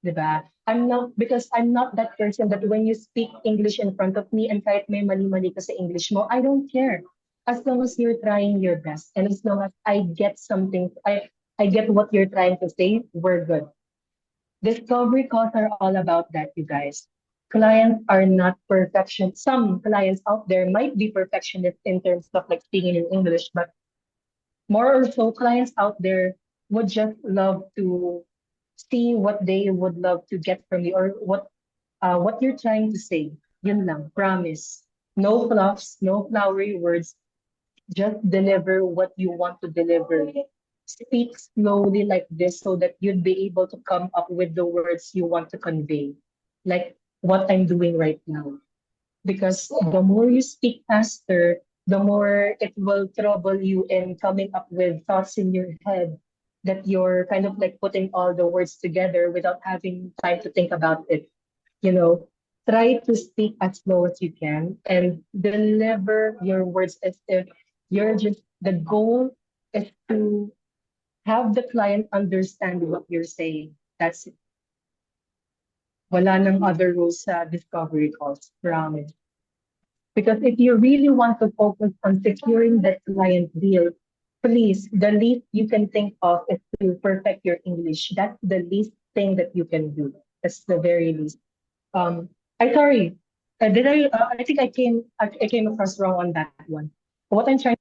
Diba? I'm not that person that when you speak English in front of me and kahit may mali-mali ka sa English mo, I don't care as long as you're trying your best and as long as I get what you're trying to say, we're good. Discovery calls are all about that, you guys. Clients are not perfection. Some clients out there might be perfectionists in terms of like speaking in English, but more or so clients out there would just love to see what they would love to get from you or what you're trying to say. Yun lang, promise. No fluffs, no flowery words, just deliver what you want to deliver. Speak slowly like this so that you'd be able to come up with the words you want to convey, like what I'm doing right now. Because the more you speak faster, the more it will trouble you in coming up with thoughts in your head that you're kind of like putting all the words together without having time to think about it. You know, try to speak as slow as you can and deliver your words as if the goal is to have the client understand what you're saying. That's it. Wala nang other rules sa discovery calls, promise. Because if you really want to focus on securing that client deal, please, the least you can think of is to perfect your English. That's the least thing that you can do. That's the very least. I sorry. Did I? I think I came across wrong on that one. What I'm trying.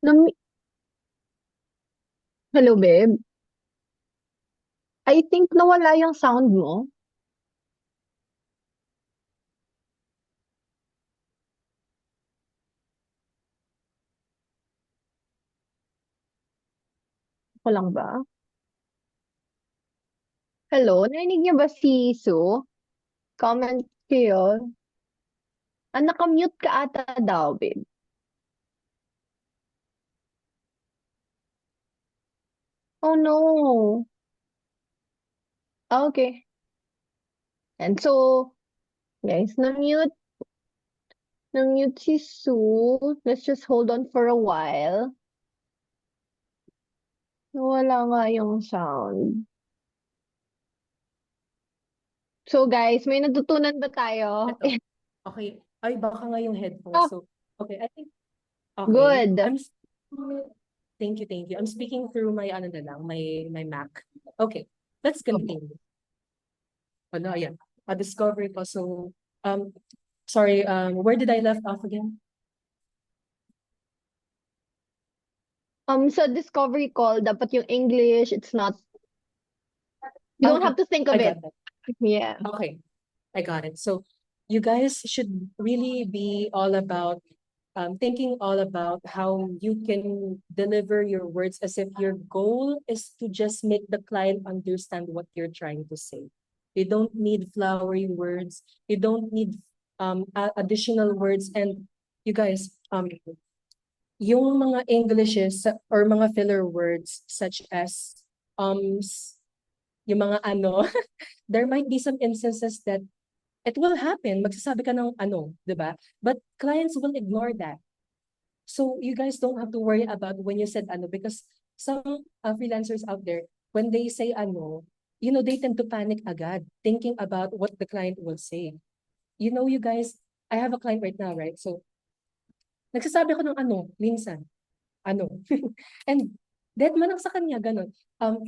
Nam- Hello, babe. I think nawala yung sound mo. Ako lang ba? Hello, narinig niyo ba si Sue? Comment kayo. Ah, nakamute ka ata daw, babe. Oh no. Ah, okay. And so, guys, na-mute si Sue. Let's just hold on for a while. Wala nga yung sound. So guys, may natutunan ba tayo? Ito. Okay. Ay, baka nga yung headphones. Ah, So, okay, I think, okay. good. Thank you, thank you. I'm speaking through my, ano na lang, my Mac. Okay, let's continue. Ano, ayan. A discovery ko. So, sorry, where did I left off again? Sa discovery call, dapat yung English, it's not, you don't Okay, have to think of I it. got that. Yeah. Okay, I got it. So, you guys should really be all about thinking all about how you can deliver your words as if your goal is to just make the client understand what you're trying to say. You don't need flowery words. You don't need additional words. And you guys, yung mga Englishes or mga filler words such as yung mga ano, there might be some instances that it will happen. Magsasabi ka ng ano, di ba? But clients will ignore that. So you guys don't have to worry about when you said ano because some freelancers out there, when they say ano, they tend to panic agad, thinking about what the client will say. You guys, I have a client right now, right? So, nagsasabi ako ng ano, minsan. ano. And dead man ang sa kanya, ganun.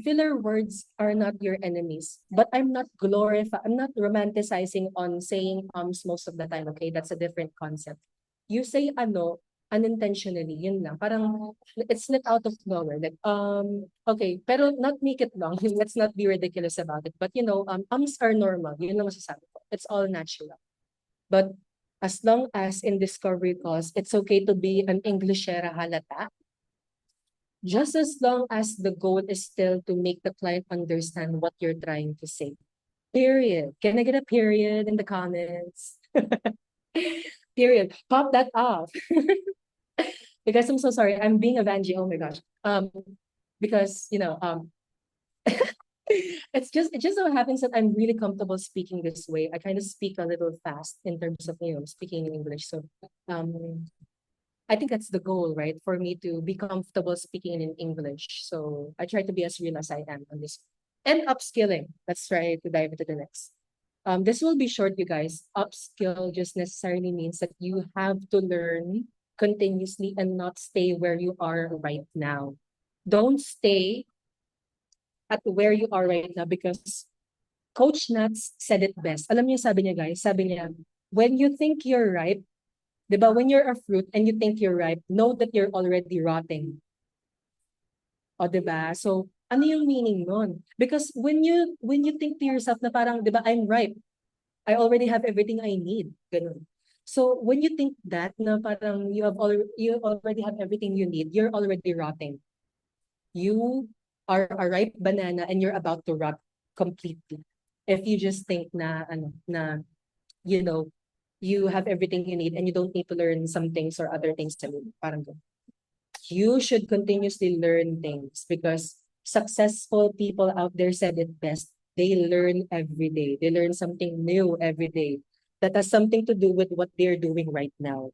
Filler words are not your enemies, but I'm not romanticizing on saying most of the time, okay? That's a different concept. You say ano unintentionally, yun lang. Parang it's not out of nowhere. Like, okay, pero not make it long. Let's not be ridiculous about it. But ums are normal. Yun ang masasabi ko. It's all natural. But as long as in discovery calls, it's okay to be an Englishera halata, just as long as the goal is still to make the client understand what you're trying to say. Period. Can I get a period in the comments? Period. Pop that off. Because I'm so sorry. I'm being a Vanjie. Oh my gosh. Because it just so happens that I'm really comfortable speaking this way. I kind of speak a little fast in terms of speaking in English. So I think that's the goal, right? For me to be comfortable speaking in English. So I try to be as real as I am on this. And upskilling. Let's try to dive into the next. This will be short, you guys. Upskill just necessarily means that you have to learn continuously and not stay where you are right now. Don't stay at where you are right now because Coach Nuts said it best. Alam niyo, sabi niya, when you think you're ripe, di ba, when you're a fruit and you think you're ripe, know that you're already rotting. O, di ba? So, ano yung meaning nun? Because when you think to yourself na parang, di ba, I'm ripe, I already have everything I need. Ganun. So when you think that na parang you already have everything you need, you're already rotting. You are a ripe banana and you're about to rot completely. If you just think na you have everything you need and you don't need to learn some things or other things to learn. Parang ganun. You should continuously learn things because successful people out there said it best. They learn every day. They learn something new every day that has something to do with what they're doing right now.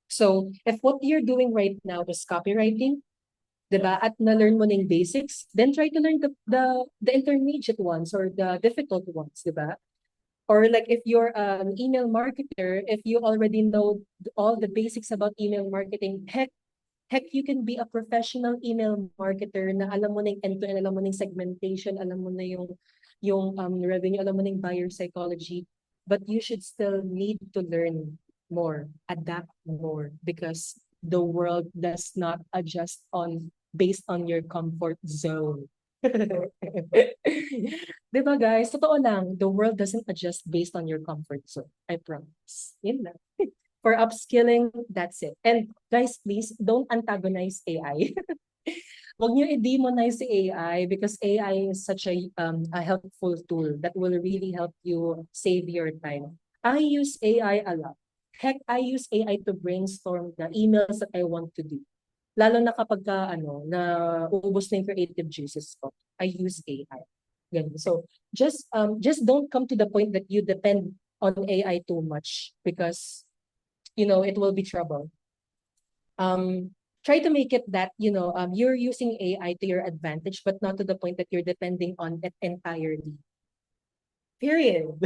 So, if what you're doing right now is copywriting, diba, at na-learn mo ng basics, then try to learn the intermediate ones or the difficult ones, diba? Or like if you're an email marketer, if you already know all the basics about email marketing, heck, you can be a professional email marketer na alam mo na yung end-to-end, alam mo na yung segmentation, alam mo na yung revenue, alam mo na yung buyer psychology, but you should still need to learn more, adapt more, because the world does not adjust based on your comfort zone. Diba guys? Totoo lang, the world doesn't adjust based on your comfort zone. I promise. Yun lang. For upskilling, that's it. And guys, please don't antagonize AI. Huwag niyo i-demonize si AI because AI is such a helpful tool that will really help you save your time. I use AI a lot. Heck, I use AI to brainstorm the emails that I want to do. Lalo na kapag na uubos na yung creative juices ko, I use AI. Ganun. So, just don't come to the point that you depend on AI too much because it will be trouble. Try to make it that, you're using AI to your advantage, but not to the point that you're depending on it entirely. Period.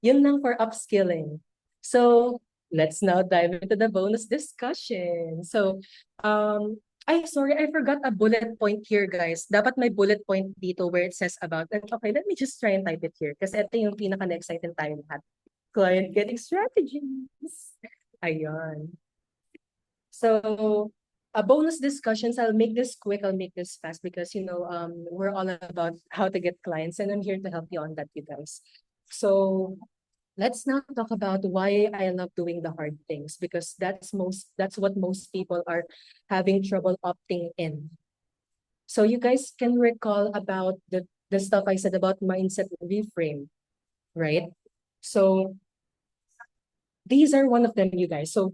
Yun lang for upskilling. So, let's now dive into the bonus discussion. So, sorry, I forgot a bullet point here, guys. Dapat may bullet point dito where it says about, and okay, let me just try and type it here kasi ito yung pinaka-exciting tayo lahat. Client getting strategies. Ayan. So, a bonus discussions, I'll make this quick, I'll make this fast because, we're all about how to get clients and I'm here to help you on that, you guys. So, let's now talk about why I love doing the hard things because that's what most people are having trouble opting in. So, you guys can recall about the stuff I said about mindset reframe, right? So, these are one of them, you guys. So,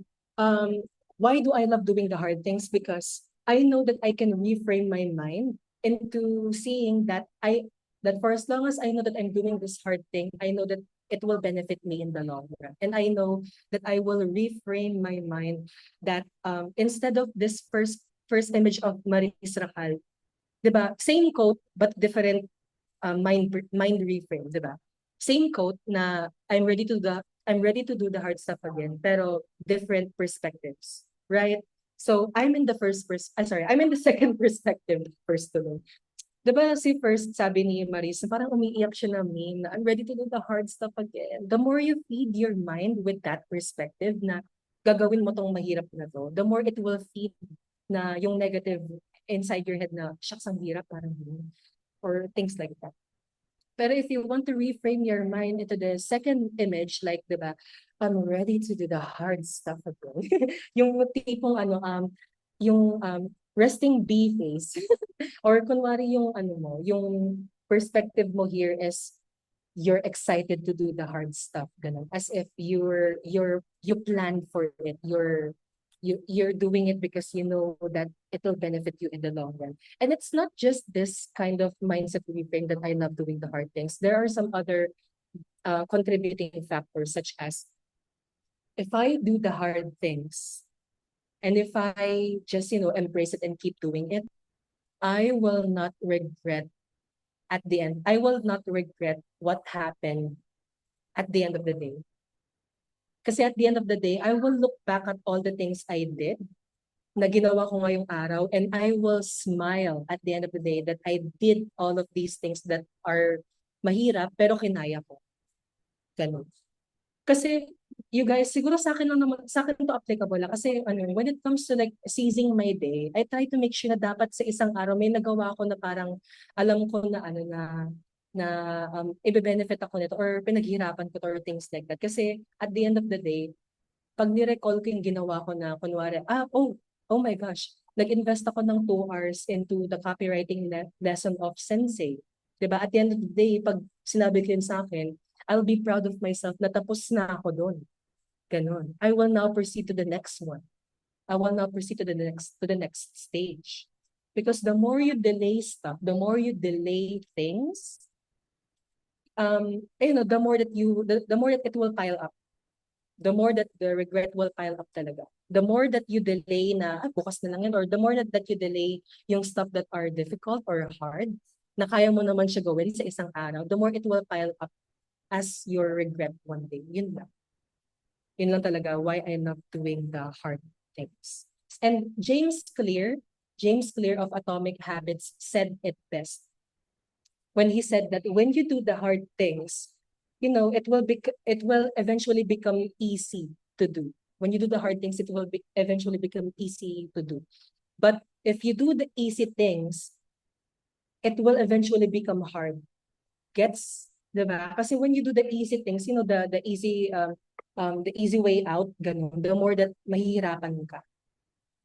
why do I love doing the hard things? Because I know that I can reframe my mind into seeing that for as long as I know that I'm doing this hard thing, I know that it will benefit me in the long run. And I know that I will reframe my mind that instead of this first image of Maris Racal, diba? Same quote but different mind reframe, diba? Same quote na I'm ready to do the hard stuff again, pero different perspectives, right? So I'm in the I'm in the second perspective first to know. Diba si first sabi ni Maris, parang umiiyak siya na meme na I'm ready to do the hard stuff again. The more you feed your mind with that perspective na gagawin mo tong mahirap na to, the more it will feed na yung negative inside your head na, shucks, ang hirap, parang yun. Or things like that. Pero if you want to reframe your mind into the second image, like, diba, I'm ready to do the hard stuff again. Yung tipong yung resting bee face. Or kunwari yung yung perspective mo here is you're excited to do the hard stuff, ganun. As if you planned for it. You're doing it because you know that it will benefit you in the long run. And it's not just this kind of mindset reframe that I love doing the hard things. There are some other contributing factors, such as if I do the hard things and if I just embrace it and keep doing it, I will not regret at the end. I will not regret what happened at the end of the day. Kasi at the end of the day, I will look back at all the things I did na ginawa ko ngayong araw, and I will smile at the end of the day that I did all of these things that are mahirap pero kinaya ko. Ganun. Kasi you guys, siguro sa akin lang naman, sa akin to applicable lang. Kasi when it comes to like seizing my day, I try to make sure na dapat sa isang araw may nagawa ako na parang alam ko na na ibe-benefit ako nito or pinaghirapan ko to or things like that. Kasi at the end of the day, pag ni-recall ko yung ginawa ko na kunwari, oh my gosh, nag-invest ako ng 2 hours into the copywriting lesson of Sensei. Diba? At the end of the day, pag sinabi ko yun sa akin, I'll be proud of myself na tapos na ako doon. Ganon. I will now proceed to the next one. I will now proceed to the next stage. Because the more you delay stuff, the more you delay things, the more that the more that it will pile up. The more that the regret will pile up talaga. The more that you delay na, bukas na lang yan, or the more that you delay yung stuff that are difficult or hard, na kaya mo naman siya gawin sa isang araw, the more it will pile up as your regret one day. Yun lang. Yun lang talaga why I love doing the hard things. And James Clear of Atomic Habits said it best when he said that when you do the hard things, it will eventually become easy to do. When you do the hard things, it will eventually become easy to do. But if you do the easy things, it will eventually become hard. Gets, diba? Kasi when you do the easy things, the easy way out, ganun, the more that mahihirapan ka.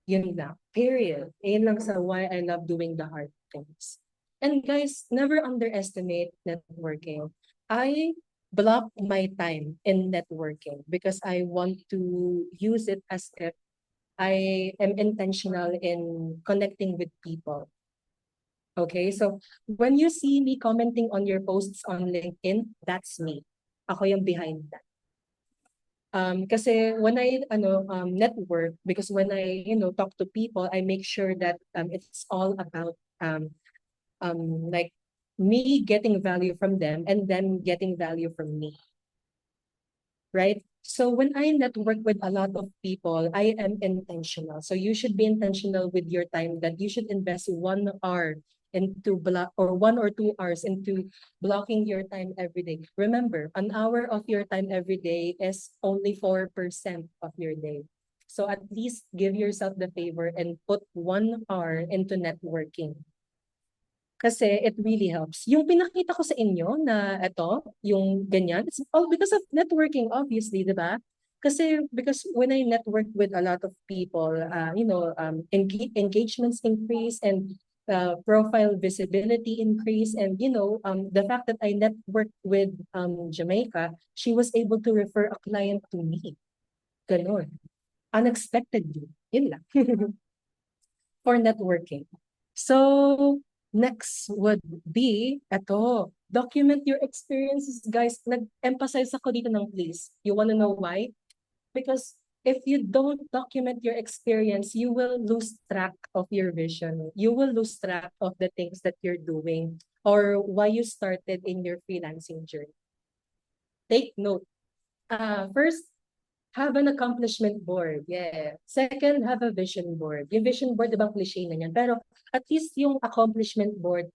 Yun lang. Period. Yun lang sa why I love doing the hard things. And guys, never underestimate networking. I block my time in networking because I want to use it as if I am intentional in connecting with people. Okay, so when you see me commenting on your posts on LinkedIn, that's me. Ako yung behind that. Kasi when I network, because when I talk to people, I make sure that it's all about like me getting value from them and them getting value from me. Right? So when I network with a lot of people, I am intentional. So you should be intentional with your time, that you should invest 1 hour into block, or 1 or 2 hours into blocking your time every day. Remember, an hour of your time every day is only 4% of your day. So at least give yourself the favor and put 1 hour into networking. Kasi it really helps. Yung pinakita ko sa inyo na ito, yung ganyan, it's all because of networking, obviously, di ba? Kasi because when I network with a lot of people, engagements increase and profile visibility increase, and the fact that I networked with Jamaica, she was able to refer a client to me. Ganon. Unexpectedly. Yun lang. For networking. So, next would be, document your experiences, guys. Nag-emphasize ako dito ng please. You wanna know why? Because if you don't document your experience, you will lose track of your vision. You will lose track of the things that you're doing or why you started in your freelancing journey. Take note. First, Have an accomplishment board. Yeah. Second, have a vision board. Yung vision board, diba cliche na yan? Pero at least yung accomplishment board,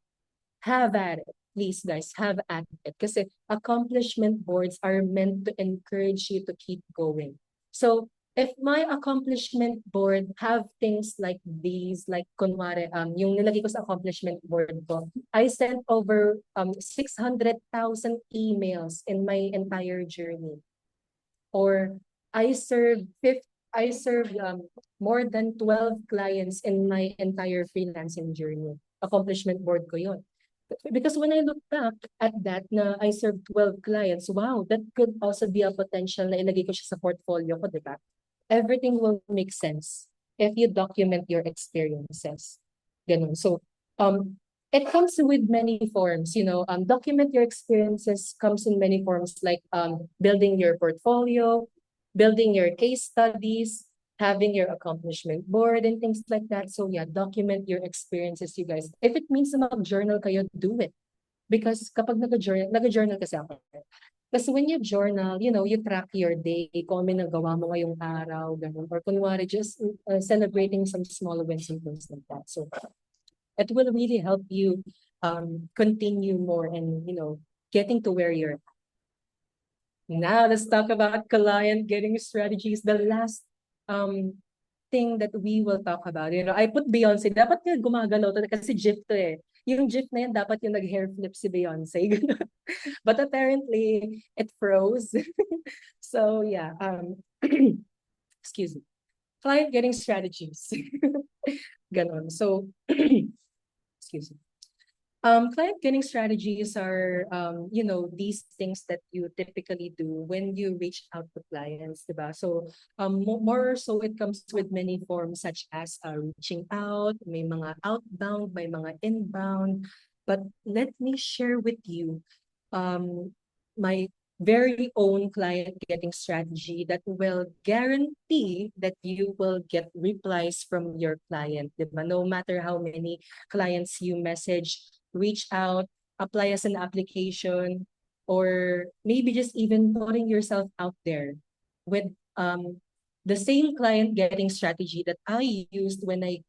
have at it. Please, guys, have at it. Kasi accomplishment boards are meant to encourage you to keep going. So, if my accomplishment board have things like these, like kunwari, yung nilagay ko sa accomplishment board ko, I sent over 600,000 emails in my entire journey. Or I served more than 12 clients in my entire freelancing journey. Accomplishment board ko yun. Because when I look back at that na I served 12 clients, wow, that could also be a potential na ilagay ko siya sa portfolio ko, di ba? Everything will make sense if you document your experiences. Ganun. So, it comes with many forms, document your experiences comes in many forms like building your portfolio, building your case studies, having your accomplishment board and things like that. So yeah, document your experiences, you guys. If it means na mag-journal kayo, do it. Because kapag nag-journal kasi ako. Kasi when you journal, you track your day, kung ano nagawa mo ngayong araw, ganun. Or kunwari, just celebrating some small wins and things like that. So it will really help you continue more and, getting to where you're at. Now, let's talk about client getting strategies. The last thing that we will talk about, I put Beyonce. Dapat nga gumagalaw to kasi GIF to eh. Yung GIF na yan, dapat yung nag-hair flip si Beyonce. But apparently, it froze. So, yeah. Excuse me. Client getting strategies. Ganon. So, excuse me. Client getting strategies are, these things that you typically do when you reach out to clients, diba? So, more so it comes with many forms such as reaching out, may mga outbound, may mga inbound. But let me share with you my very own client getting strategy that will guarantee that you will get replies from your client, diba? No matter how many clients you message, reach out, apply as an application, or maybe just even putting yourself out there with the same client getting strategy that I used when I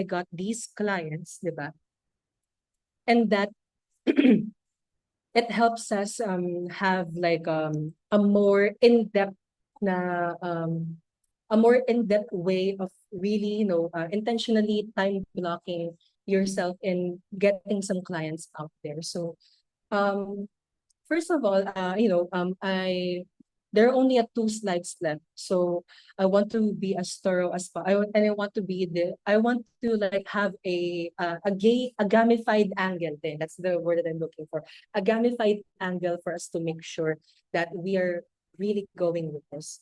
got these clients, diba? And that it helps us have like a more in-depth na a more in-depth way of really, intentionally time blocking yourself and getting some clients out there. So, first of all, there are only 2 slides left. So I want to be as thorough as possible. I want to like have a gamified angle then. That's the word that I'm looking for. A gamified angle for us to make sure that we are really going with this.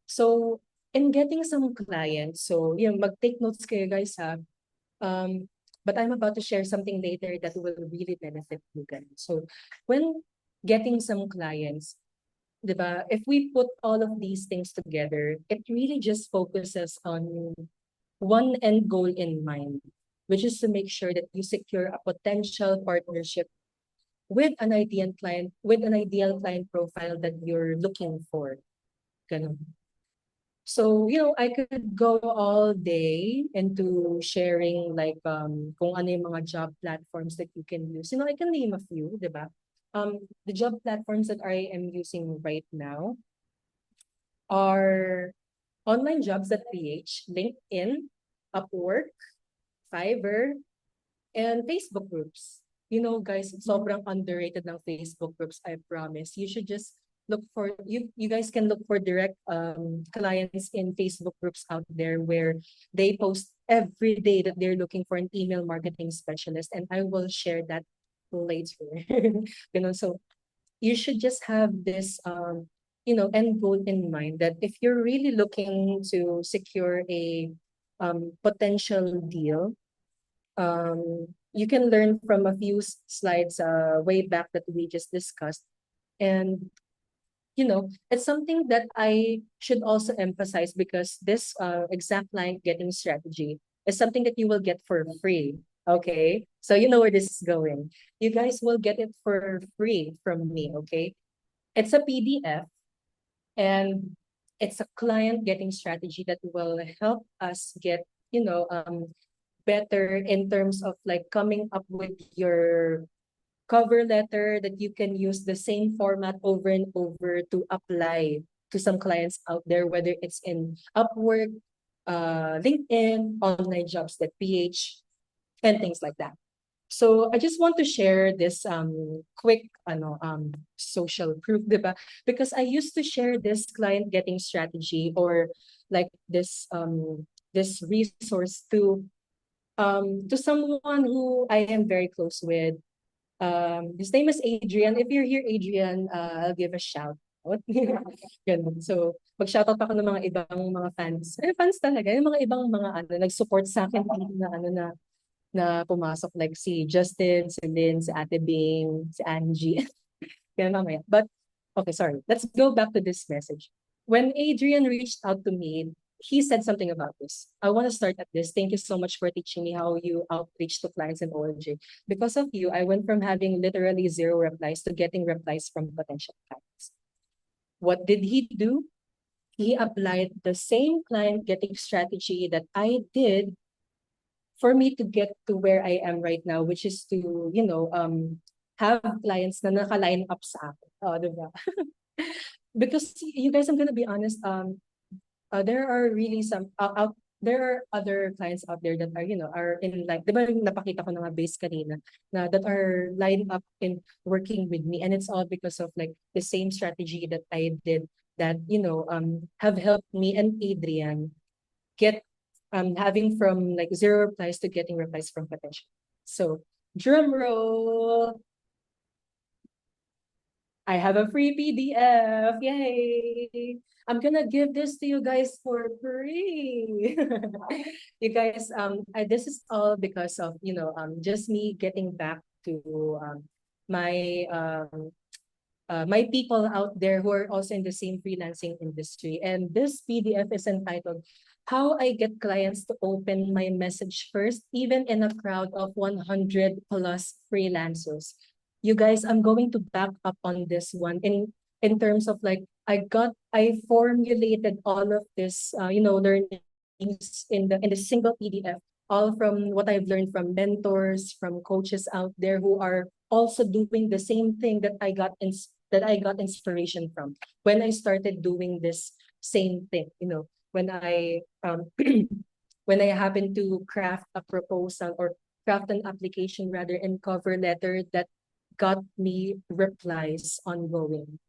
So in getting some clients, so mag-take notes kayo guys ha. But I'm about to share something later that will really benefit you guys. So when getting some clients, diba, if we put all of these things together, it really just focuses on one end goal in mind, which is to make sure that you secure a potential partnership with an ideal client profile that you're looking for. Ganun. So, I could go all day into sharing like kung ano yung mga job platforms that you can use. I can name a few, diba? The job platforms that I am using right now are onlinejobs.ph, LinkedIn, Upwork, Fiverr, and Facebook groups. Guys, sobrang underrated ng Facebook groups, I promise. You should just look for, you guys can look for direct clients in Facebook groups out there where they post every day that they're looking for an email marketing specialist, and I will share that later. So you should just have this end goal in mind, that if you're really looking to secure a potential deal, you can learn from a few slides way back that we just discussed. And it's something that I should also emphasize, because this exact client getting strategy is something that you will get for free. Okay, so you know where this is going. You guys will get it for free from me. Okay, it's a PDF, and It's a client getting strategy that will help us get, better in terms of like coming up with your cover letter that you can use the same format over and over to apply to some clients out there, whether it's in Upwork, LinkedIn, online jobs that PH, and things like that. So I just want to share this quick social proof, diba? Because I used to share this client getting strategy or like this resource to someone who I am very close with. His name is Adrian. If you're here, Adrian, I'll give a shout out. Ganun. So, mag-shoutout ako ng mga ibang mga fans. Fans talaga. Yung mga ibang mga nag-support sa akin na pumasok like si Justin, si Lynn, si Ate Bing, si Angie. Kaya mamaya. But, okay, sorry. Let's go back to this message. When Adrian reached out to me, he said something about this. I want to start at this. Thank you so much for teaching me how you outreach to clients in OLJ. Because of you, I went from having literally zero replies to getting replies from potential clients. What did he do? He applied the same client getting strategy that I did for me to get to where I am right now, which is to, have clients na naka-line up sa akin. Oh, diba? Because you guys, I'm gonna be honest, there are really there are other clients out there that are, are in like, di ba yung napakita ko na nga base kanina, na that are lined up in working with me. And it's all because of like the same strategy that I did that, have helped me and Adrian get having from like zero replies to getting replies from potential. So drum roll. I have a free PDF. Yay! I'm gonna give this to you guys for free. You guys, this is all because of, just me getting back to my my people out there who are also in the same freelancing industry. And this PDF is entitled How I Get Clients to Open My Message First, Even in a Crowd of 100 plus freelancers. You guys, I'm going to back up on this one in terms of like I formulated all of this learnings in the single PDF, all from what I've learned from mentors, from coaches out there who are also doing the same thing that I got inspiration from when I started doing this same thing. When I when I happened to craft a proposal or craft an application rather and cover letter that got me replies ongoing.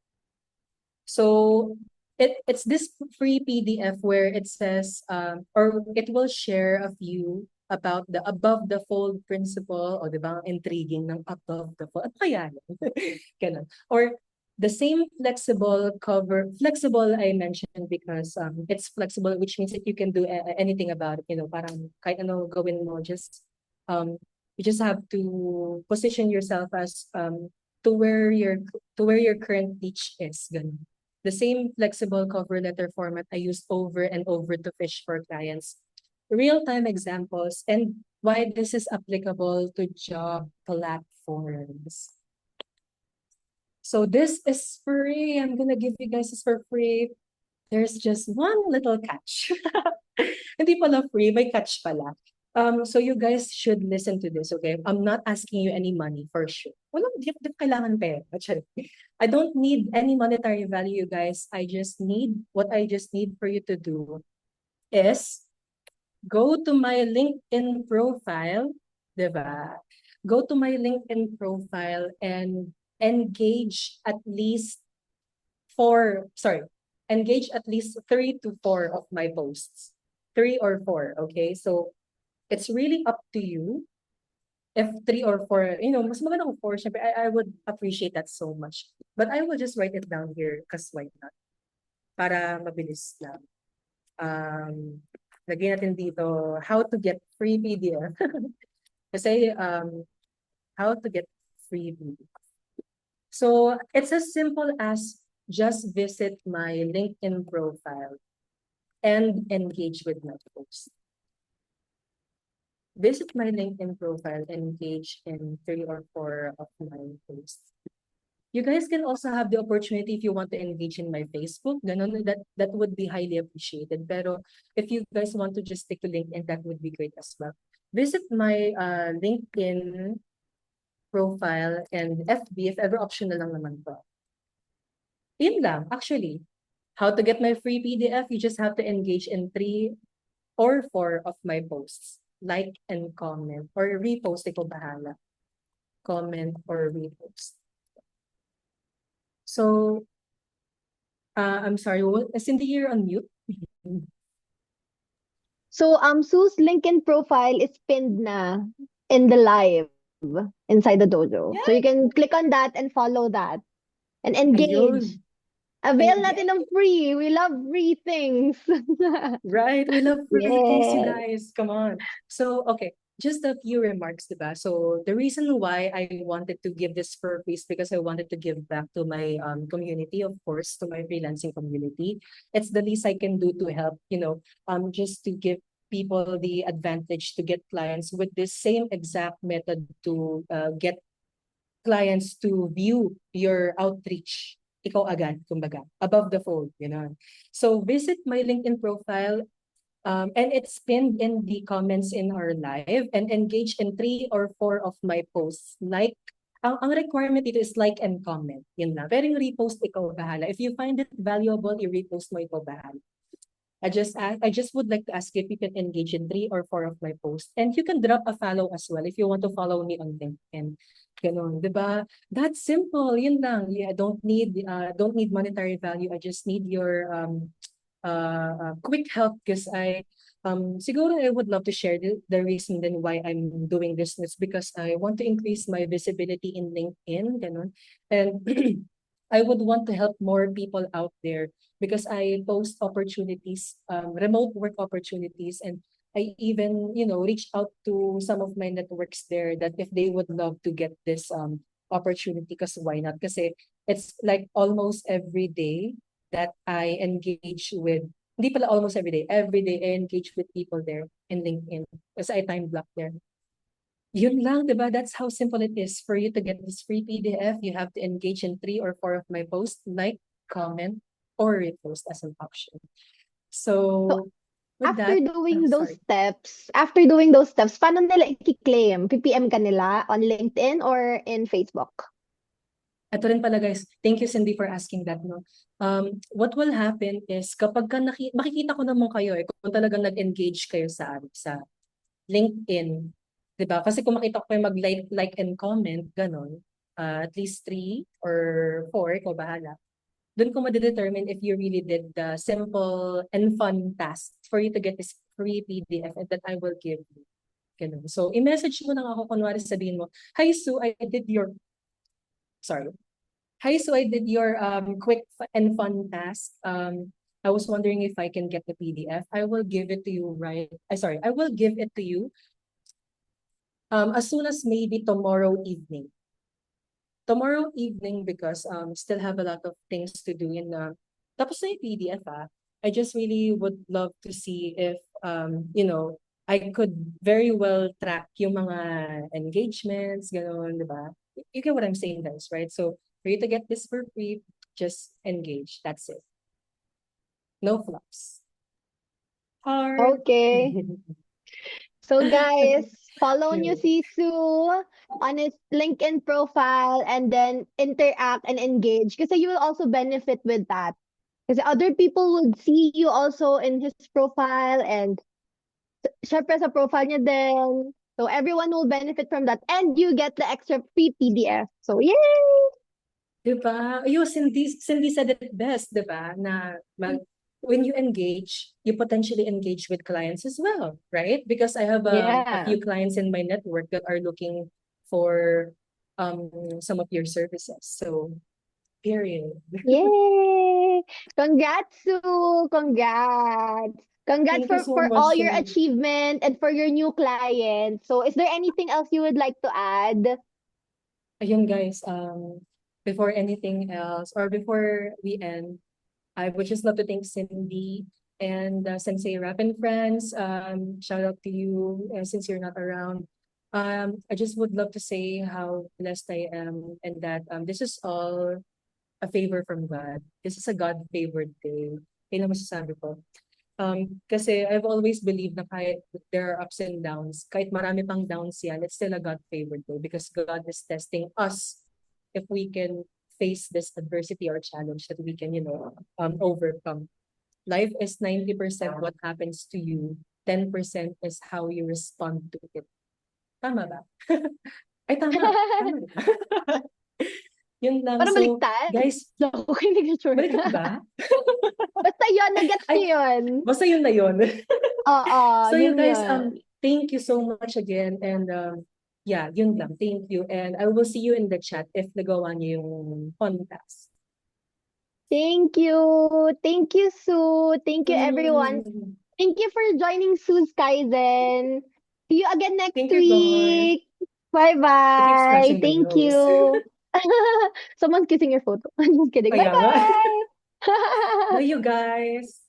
So it's this free PDF where it says or it will share a few about the above the fold principle o di ba ang intriguing ng above the fold. Ano kaya yun? Ganun. Or the same flexible I mentioned because it's flexible, which means that you can do anything about it. Parang kahit ano gawin mo, you just have to position yourself as to where your current niche is. Ganun. The same flexible cover letter format I used over and over to fish for clients. Real-time examples and why this is applicable to job platforms. So this is free. I'm gonna give you guys this for free. There's just one little catch. Hindi pala free, may catch pala. So you guys should listen to this, okay? I'm not asking you any money for sure. Di kailangan pera. I don't need any monetary value, you guys. What I just need for you to do is go to my LinkedIn profile, diba? Go to my LinkedIn profile and engage at least engage at least 3 to 4 of my posts. 3 or 4, okay? So it's really up to you. If 3 or 4, mas maganda kung 4, syempre, I would appreciate that so much. But I will just write it down here because why not? Para mabilis lang. Lagyan natin dito, how to get free PDF. Kasi, how to get free PDF. So, it's as simple as just visit my LinkedIn profile and engage with my post. Visit my LinkedIn profile and engage in 3 or 4 of my posts. You guys can also have the opportunity if you want to engage in my Facebook. Ganun, that would be highly appreciated. Pero if you guys want to just stick to LinkedIn, that would be great as well. Visit my LinkedIn profile and FB if ever optional lang naman to. Yun lang, actually. How to get my free PDF? You just have to engage in 3 or 4 of my posts. Like and comment or repost, ikaw bahala. Comment or repost. So, I'm sorry, Cindy, you're on mute. So, Sue's LinkedIn profile is pinned na in the live inside the dojo. So you can click on that and follow that and engage. Ayun. Avail Engage. natin ng free. We love free things. Right, we love free things, you Yes. guys. Come on. So, okay, just a few remarks, diba? So, the reason why I wanted to give this for free is because I wanted to give back to my community, of course, to my freelancing community. It's the least I can do to help, just to give people the advantage to get clients with this same exact method to get clients to view your outreach. Ikaw agad, kumbaga, above the fold, So visit my LinkedIn profile, and it's pinned in the comments in our live, and engage in 3 or 4 of my posts. Like, ang requirement dito is like and comment. Yun lang. Pero yung repost, ikaw bahala. If you find it valuable, i-repost mo, ikaw bahala. I just would like to ask if you can engage in 3 or 4 of my posts. And you can drop a follow as well if you want to follow me on LinkedIn. Ganun, 'di ba? That's simple. Yun lang. Yeah, don't need monetary value. I just need your quick help because siguro I would love to share the reason then why I'm doing this is because I want to increase my visibility in LinkedIn, ganun. And I would want to help more people out there because I post opportunities, remote work opportunities, and I even, reach out to some of my networks there that if they would love to get this opportunity, because why not? Kasi it's like almost every day that I engage with, hindi pala almost every day I engage with people there in LinkedIn because I time block there. Yun lang, diba? That's how simple it is. For you to get this free PDF, you have to engage in 3 or 4 of my posts, like, comment, or repost as an option. So, with After that, doing those sorry. steps, paano nila i-claim? PPM ka nila on LinkedIn or in Facebook? Ito rin pala guys, thank you Cindy for asking that. No? What will happen is kapag makikita ko naman kayo kung talagang nag-engage kayo sa LinkedIn, 'di ba? Kasi kung makita ko kayo mag-like and comment, ganon, at least 3 or 4, ikaw bahala. Doon ko ma-determine if you really did the simple and fun task for you to get this free PDF and that I will give you. Ganun. So, i-message mo lang ako, kunwari sabihin mo, Hi Sue, I did your quick and fun task. I was wondering if I can get the PDF. I will give it to you I will give it to you as soon as maybe tomorrow evening. Tomorrow evening because still have a lot of things to do in tapos na yung PDF I just really would love to see if I could very well track yung mga engagements, gano'n, di ba? You get what I'm saying, guys, right? So for you to get this for free, just engage. That's it. No flops. Hard. Okay. So guys, follow Yeah. nyo si Sue on his LinkedIn profile and then interact and engage kasi you will also benefit with that. Kasi other people would see you also in his profile and syempre sa profile niya din. So everyone will benefit from that and you get the extra free PDF. So yay! Diba? Ayun, Cindy said it best, diba? When you engage, you potentially engage with clients as well, right? Because I have a Yeah. few clients in my network that are looking for some of your services. So, period. Yay! Congrats, Sue! Congrats! Congrats Thank you so for much, all your Cindy. achievement and for your new clients. So, is there anything else you would like to add? Ayun, guys, before anything else, or before we end, I would just love to thank Cindy and Sensei Rap and Friends. Shout out to you since you're not around. I just would love to say how blessed I am and that this is all a favor from God. This is a God-favored day. Yun ang masasabi ko. Kasi I've always believed na kahit there are ups and downs, kahit marami pang downs yan, it's still a God-favored day because God is testing us if we can face this adversity or challenge that we can, overcome. Life is 90% what happens to you, 10% is how you respond to it. Tama ba? Ay, tama. Tama ba? Yun lang. Parang So, baliktad. guys, Okay, hindi ko sure. baliktad ba? Basta yun, nag-gets Ay, ko yun. basta yun na yun. Oo, So you yun guys, yun. thank you so much again. And yeah, yun lang. Thank you. And I will see you in the chat if nagawa niyo yung podcast. Thank you. Thank you, Sue. Thank you, everyone. Thank you for joining Sue's Kaizen. See you again next Thank you, guys. week. I keep Bye-bye. scratching my Thank nose. you. Someone's kissing your photo. I'm just kidding. Kaya nga. Bye-bye. Bye, you guys.